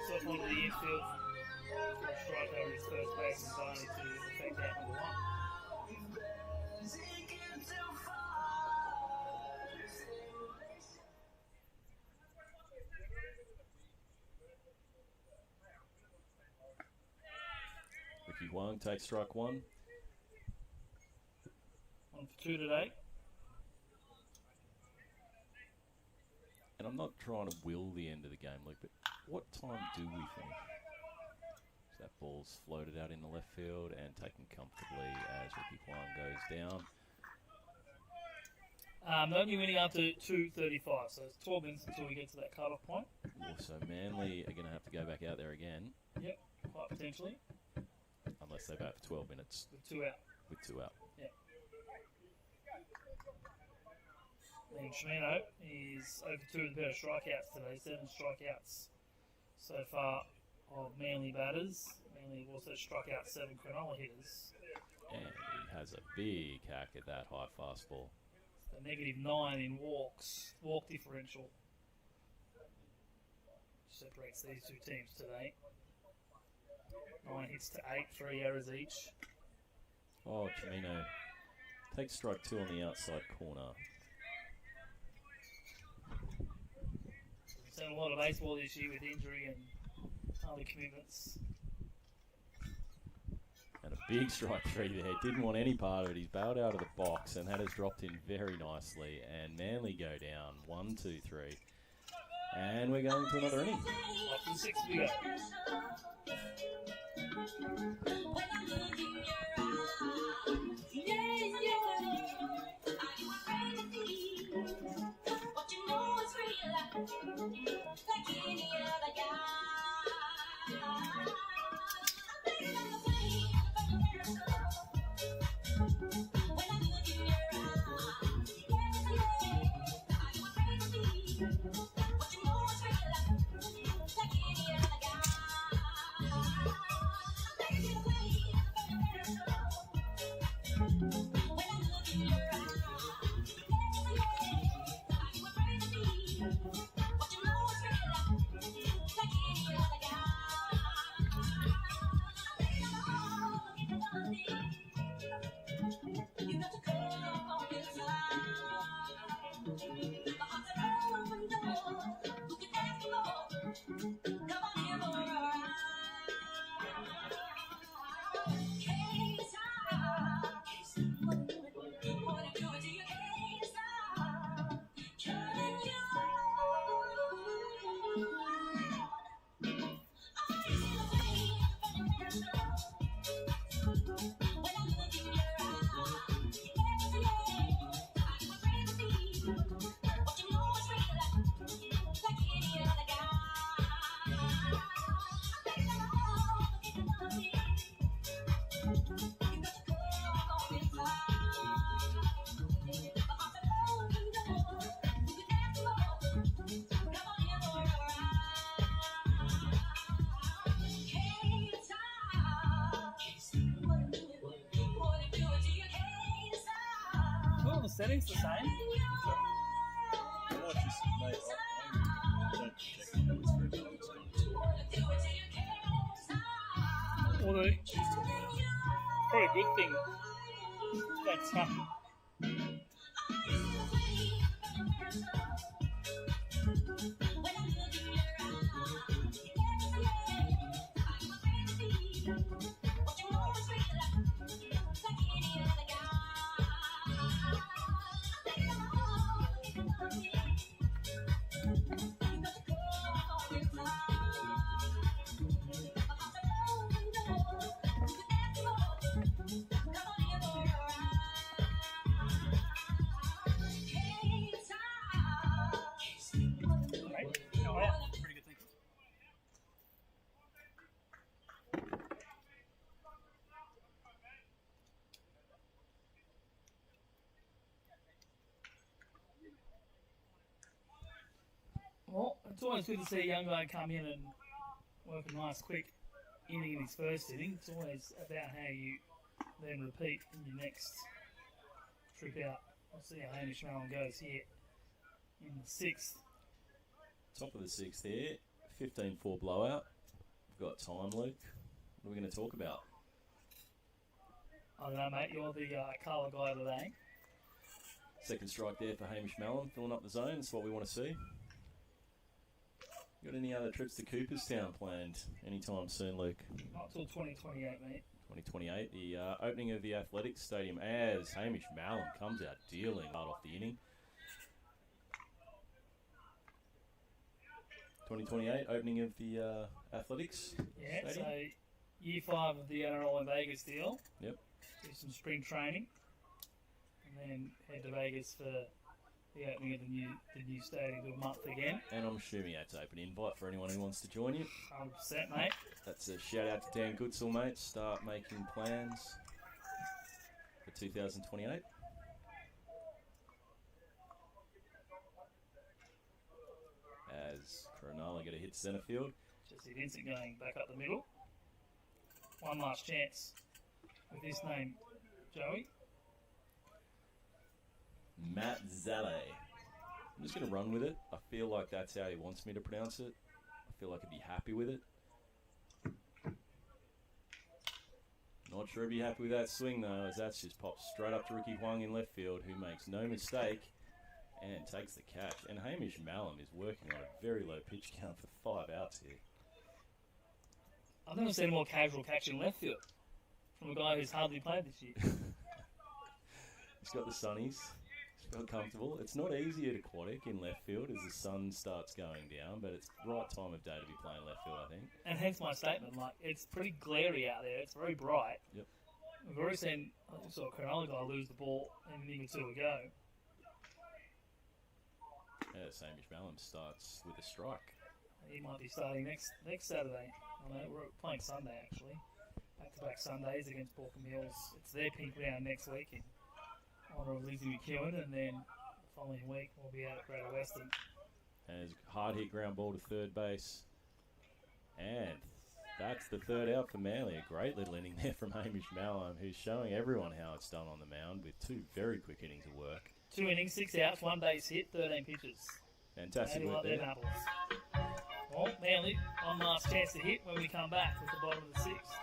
saw from the infield. Strike over his first base and finally to effect out number 1. Wong takes strike 1. 1 for 2 today. And I'm not trying to will the end of the game, Luke, but what time do we finish? So that ball's floated out in the left field and taken comfortably as Ricky Huang goes down. No new inning after 2:35, so it's 12 minutes until we get to that cut-off point. Also, Manly are going to have to go back out there again. Yep, quite potentially. Unless they bat for 12 minutes. With 2 out. With 2 out. Yeah. Then Shimano is over 2 with a pair of strikeouts today. 7 strikeouts so far of Manly batters. Manly have also struck out 7 Cronulla hitters. And he has a big hack at that high fastball. So -9 in walks. Walk differential separates these two teams today. 9 hits to 8, 3 errors each. Oh, Chimino takes strike 2 on the outside corner. We've seen a lot of baseball this year with injury and other commitments. And a big strike 3 there. Didn't want any part of it. He's bailed out of the box, and that has dropped in very nicely. And Manly go down 1, 2, 3. And we're going to another inning. Off to 6 we go. Well, the settings the same. I might just, mate, I don't check my notes very well. Well, probably a good thing. That's tough. Well, it's always good to see a young guy come in and work a nice, quick inning in his first inning. It's always about how you then repeat in your next trip out. We'll see how Hamish Mallon goes here in the 6th. Top of the 6th there. 15-4 blowout. We've got time, Luke. What are we going to talk about? I don't know, mate. You're the colour guy today. Second strike there for Hamish Mallon, filling up the zone. That's what we want to see. Got any other trips to Cooperstown planned anytime soon, Luke? Not till 2028, mate. 2028, the opening of the Athletics Stadium as Hamish Mallon comes out dealing hard off the inning. 2028, opening of the Athletics Yeah, Stadium. so year 5 of the NRL in Vegas deal. Yep. Do some spring training. And then head to Vegas for the opening of the new stadium to a month again. And I'm assuming that's open invite for anyone who wants to join you. 100%, mate. That's a shout out to Dan Goodsell, mate. Start making plans for 2028. As Cronulal get a hit centre field. Jesse Vincent going back up the middle. One last chance with his name, Joey. Matt Zale. I'm just going to run with it. I feel like that's how he wants me to pronounce it. I feel like I'd be happy with it. Not sure I'd be happy with that swing though, as that's just popped straight up to Ricky Huang in left field, who makes no mistake and takes the catch. And Hamish Mallam is working on a very low pitch count for 5 outs here. I've never seen a more casual catch in left field from a guy who's hardly played this year. He's got the sunnies. He's felt comfortable. It's not easy at aquatic in left field as the sun starts going down, but it's the right time of day to be playing left field, I think. And hence my statement, like, it's pretty glary out there. It's very bright. Yep. We've already seen, I saw a Cronulla guy lose the ball an inning or two ago. Yeah, Hamish Mallam starts with a strike. He might be starting next Saturday. I know we're playing Sunday actually. Back-to-back Sundays against Borkham Hills. It's their pink round next week in honour of Lizzie McEwen, and then the following week we'll be out at Greater Western. As hard hit ground ball to third base. And that's the third out for Manly. A great little inning there from Hamish Mallam, who's showing everyone how it's done on the mound with 2 very quick innings of work. 2 innings, 6 outs, 1 base hit, 13 pitches. Fantastic Manly work like there. them apples. Well, Manly, one last chance to hit when we come back at the bottom of the 6th.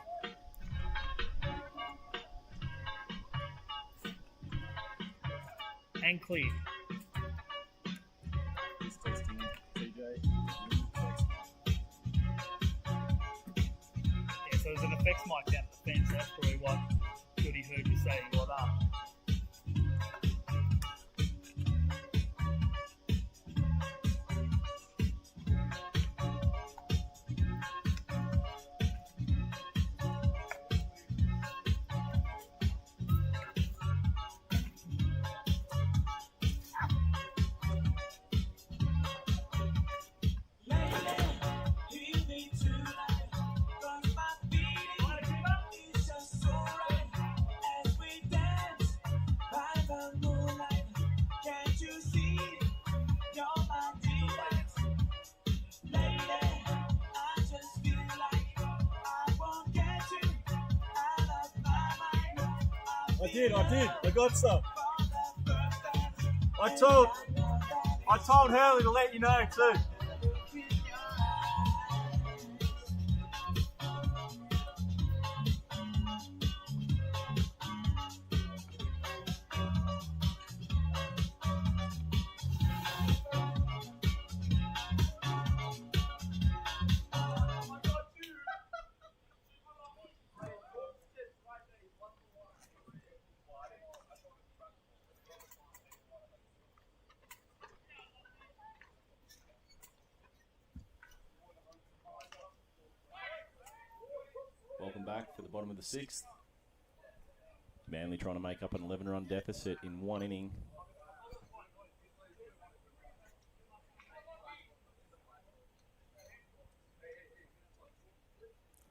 And cleared. Just testing TJ. Yeah, so there's an effects mic down at the fence. That's probably what Goody heard you say. What up? I did. I got some. I told Hurley to let you know too. Welcome back for the bottom of the 6th. Manly trying to make up an 11-run deficit in 1 inning.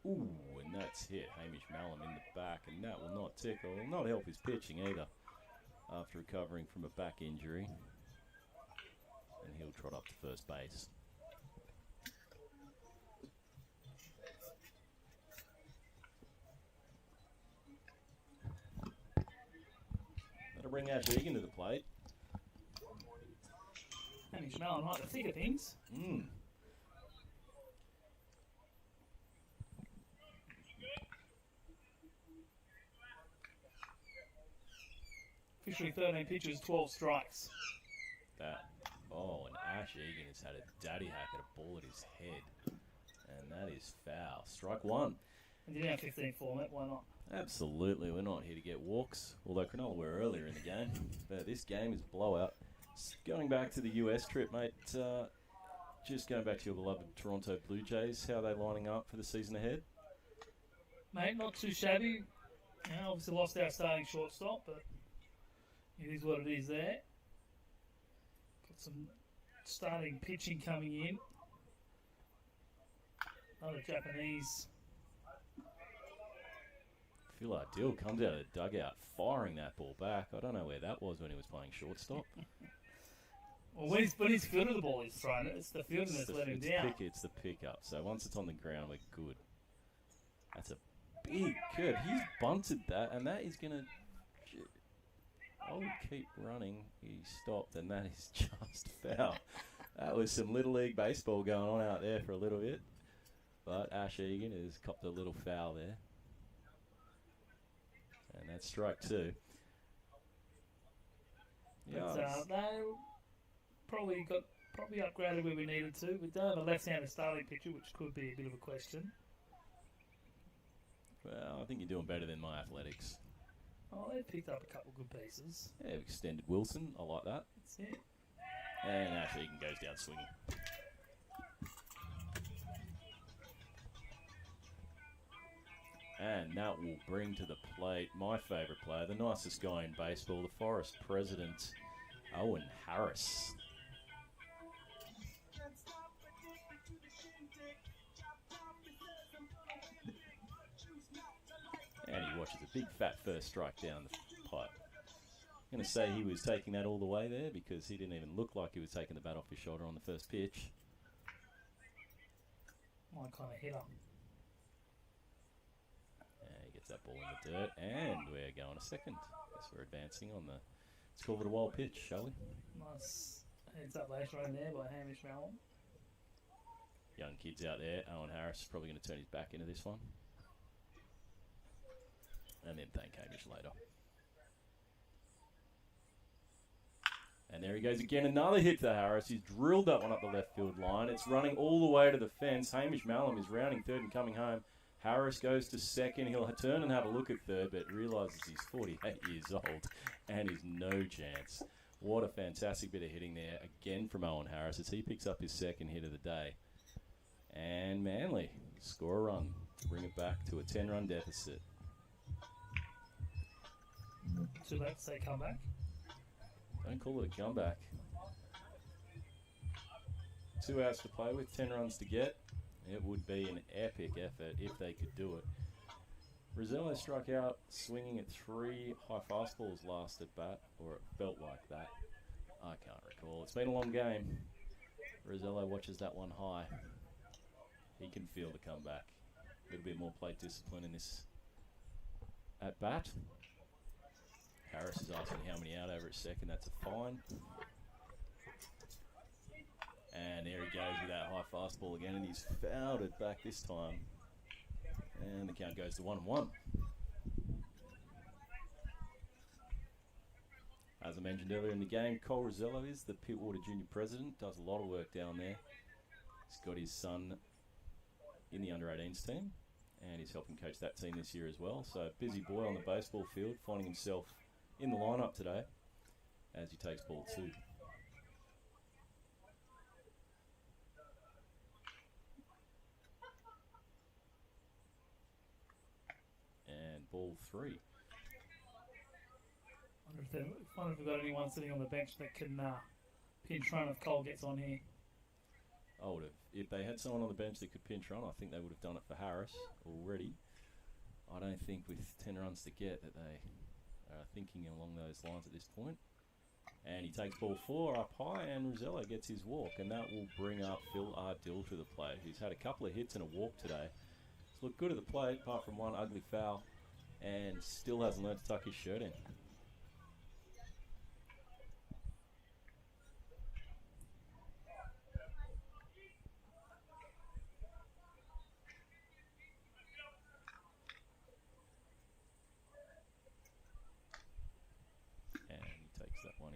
Ooh, and that's hit Hamish Mallam in the back, and that will not tickle, will not help his pitching either after recovering from a back injury. And he'll trot up to first base. That'll bring Ash Egan to the plate. Hamish Mallam right the thick of things. Officially 13 pitches, 12 strikes. And Ash Egan has had a daddy hack at a ball at his head. And that is foul. Strike 1. And you have 15 format, why not? Absolutely, we're not here to get walks. Although Cronulla were earlier in the game. But this game is blowout. Going back to the US trip, mate. Just going back to your beloved Toronto Blue Jays. How are they lining up for the season ahead? Mate, not too shabby. Obviously lost our starting shortstop, but it is what it is there. some starting pitching coming in. Another Japanese. Phil Ardell comes out of the dugout firing that ball back. I don't know where that was when he was playing shortstop. Well, when he's fielded the ball, he's thrown it. It's the fielding that's let him down. It's the pickup. So once it's on the ground, we're good. That's a big curve. He's bunted that, and that is going to... I would keep running. He stopped, and that is just foul. That was some Little League baseball going on out there for a little bit. But Ash Egan has copped a little foul there. And that's strike 2. But, they probably upgraded where we needed to. We don't have a left-handed starting pitcher, which could be a bit of a question. Well, I think you're doing better than my Athletics. Oh, they picked up a couple good pieces. Yeah, extended Wilson. I like that. That's it. And Ash Egan goes down swinging. And that will bring to the plate my favourite player, the nicest guy in baseball, the Forest president, Owen Harris. And he watches a big fat first strike down the pipe. I'm going to say he was taking that all the way there because he didn't even look like he was taking the bat off his shoulder on the first pitch. My kind of hitter. He gets that ball in the dirt, and we're going to second. Guess we're advancing on the... Let's call it a wild pitch, shall we? Nice heads up last run there by Hamish Malcolm. Young kids out there. Owen Harris is probably going to turn his back into this one. And then thank Hamish later. And there he goes again. Another hit to Harris. He's drilled that one up the left field line. It's running all the way to the fence. Hamish Malcolm is rounding third and coming home. Harris goes to second. He'll turn and have a look at third, but realises he's 48 years old and is no chance. What a fantastic bit of hitting there again from Owen Harris as he picks up his second hit of the day. And Manly score a run to bring it back to a 10-run deficit. Too late to say comeback. Don't call it a comeback. 2 outs to play with, 10 runs to get. It would be an epic effort if they could do it. Rosello struck out swinging at 3 high fastballs last at bat, or it felt like that. I can't recall. It's been a long game. Rosello watches that one high. He can feel the comeback. A little bit more plate discipline in this at bat. Harris is asking how many out over at second. That's a fine. And there he goes with that high fastball again, and he's fouled it back this time. And the count goes to 1-1. As I mentioned earlier in the game, Cole Rosello is the Pittwater Junior President, does a lot of work down there. He's got his son in the under-18s team, and he's helping coach that team this year as well. So busy boy on the baseball field, finding himself in the lineup today as he takes ball 2. And ball 3. Wonder if we've got anyone sitting on the bench that can pinch run if Cole gets on here. I would have. If they had someone on the bench that could pinch run, I think they would have done it for Harris already. I don't think with 10 runs to get that they are thinking along those lines at this point. And he takes ball 4 up high, and Rosello gets his walk, and that will bring up Phil Ardell to the plate, who's had a couple of hits and a walk today. He's looked good at the plate, apart from one ugly foul, and still hasn't learned to tuck his shirt in.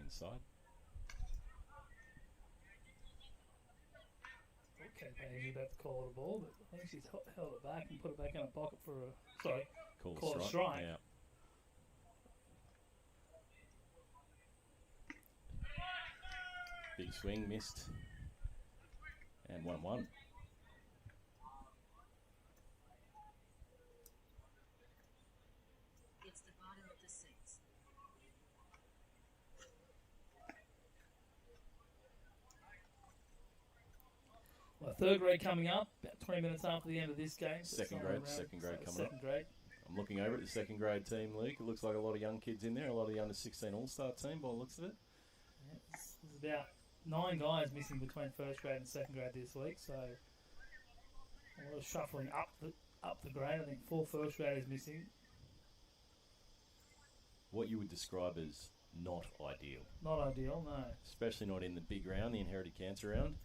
Inside. Okay, Paige about to call it a ball, but I think she's held it back and put it back in her pocket for a... Sorry, call it a strike. Yeah. Big swing, missed. And 1-1. It's the bottom of the 6th. Well, third grade coming up, about 20 minutes after the end of this game. So Second grade coming up. Second grade. I'm looking over at the second grade team, Luke. It looks like a lot of young kids in there, a lot of the under 16 all-star team by the looks of it. Yeah, there's about 9 guys missing between first grade and second grade this week, so a lot of shuffling up the grade. I think 4 first graders missing. What you would describe as not ideal. Not ideal, no. Especially not in the big round, the inherited cancer round.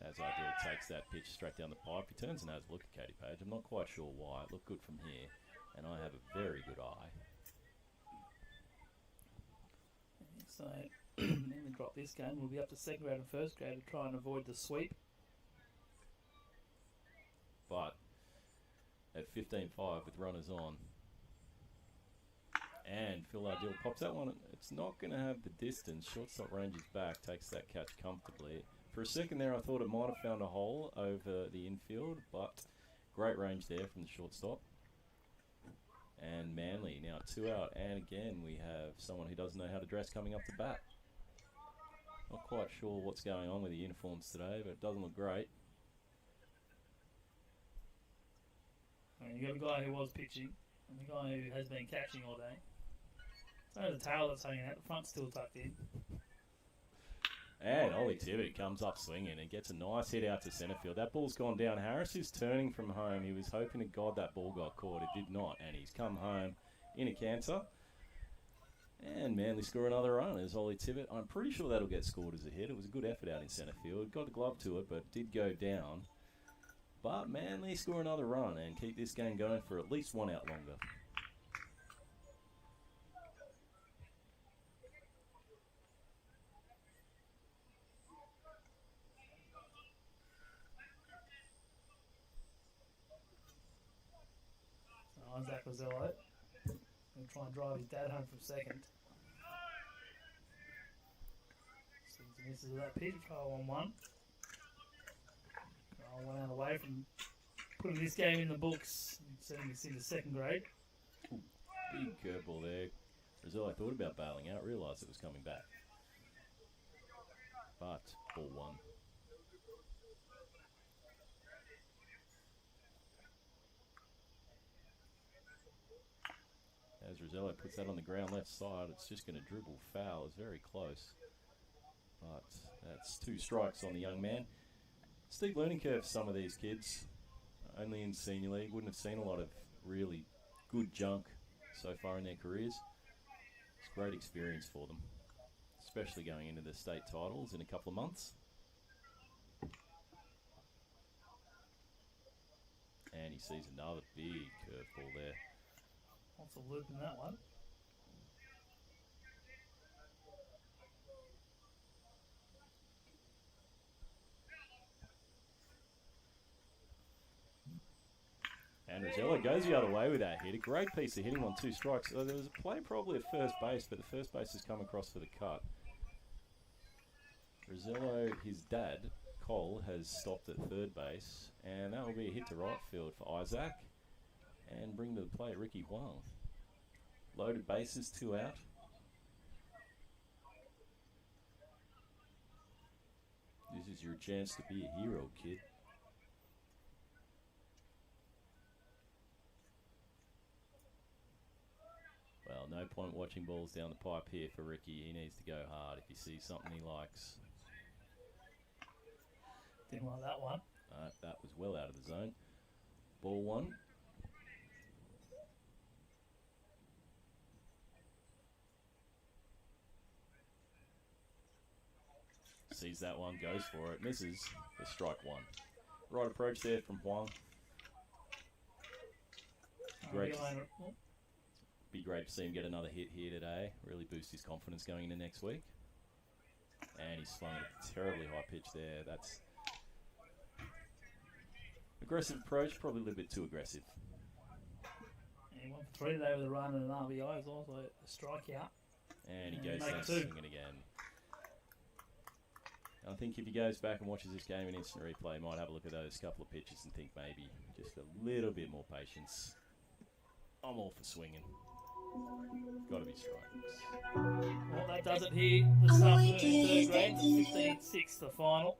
As Ideal takes that pitch straight down the pipe, he turns and has a look at Katie Page. I'm not quite sure why. It looked good from here, and I have a very good eye. So, then we drop this game. We'll be up to second grade and first grade to try and avoid the sweep. But at 15-5 with runners on, and Phil Ideal pops that one. It's not going to have the distance. Shortstop ranges back, takes that catch comfortably. For a second there, I thought it might have found a hole over the infield, but great range there from the shortstop. And Manly now 2 out, and again we have someone who doesn't know how to dress coming up to bat. Not quite sure what's going on with the uniforms today, but it doesn't look great. You got a guy who was pitching, and the guy who has been catching all day. So the tail that's hanging out, the front's still tucked in. And Ollie Tibbett comes up swinging and gets a nice hit out to centre field. That ball's gone down. Harris is turning from home. He was hoping to God that ball got caught. It did not, and he's come home in a canter. And Manly score another run as Ollie Tibbett. I'm pretty sure that'll get scored as a hit. It was a good effort out in centre field. Got a glove to it, but did go down. But Manly score another run and keep this game going for at least 1 out longer. Isaac Rosello going to try and drive his dad home from second. Swings and misses with that pitch. Trial 1-1. Trial 1 out away from putting this game in the books and sending us into second grade. Big curveball there. Rosello thought about bailing out, realised it was coming back. But ball 1. As Rosello puts that on the ground left side, it's just going to dribble foul. It's very close. But that's 2 strikes on the young man. Steep learning curve for some of these kids. Only in senior league. Wouldn't have seen a lot of really good junk so far in their careers. It's great experience for them, especially going into the state titles in a couple of months. And he sees another big curveball there. Lots of loop in that one. And Rosello goes the other way with that hit. A great piece of hitting on 2 strikes. So there was a play probably at first base, but the first base has come across for the cut. Rosello, his dad, Cole, has stopped at third base, and that will be a hit to right field for Isaac. And bring to the plate Ricky Huang. Loaded bases, 2 out. This is your chance to be a hero, kid. Well, no point watching balls down the pipe here for Ricky. He needs to go hard if he sees something he likes. Didn't like that one. That was well out of the zone. Ball 1. Sees that one, goes for it, misses for strike 1. Right approach there from Huang. Great. Be great to see him get another hit here today. Really boost his confidence going into next week. And he swung a terribly high pitch there. That's aggressive approach, probably a little bit too aggressive. And he went for 3 today with a run and an RBI. It was also a strikeout. And he goes down swinging again. I think if he goes back and watches this game in instant replay, he might have a look at those couple of pitches and think maybe just a little bit more patience. I'm all for swinging. Got to be strikes. Well, that does it here this afternoon in third grade. 15-6 the final.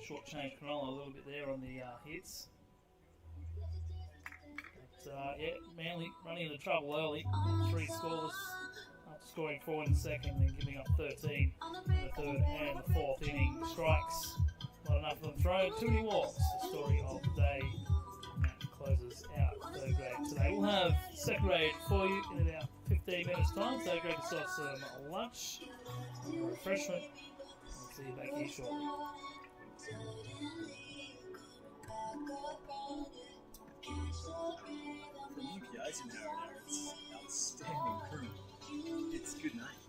shortchanged Cronulla a little bit there on the hits. But, yeah, Manly running into trouble early. 3 scoreless, after scoring 4 in the second, then giving up 13 in the third and the fourth inning. Strikes, not enough of them thrown. Too many walks. The story of the day. And that closes out third grade today. We'll have second grade for you in about 15 minutes' time. Third grade to have some lunch, refreshment. We'll see you back here shortly. The UPI's in Narrowdale, it's outstanding crew. It's good night.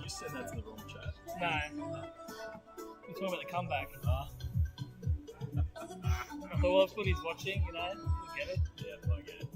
You said that to the wrong chat. No. We're talking about the comeback. I thought, well, that's what he's watching, you know. You get it. Yeah, I get it.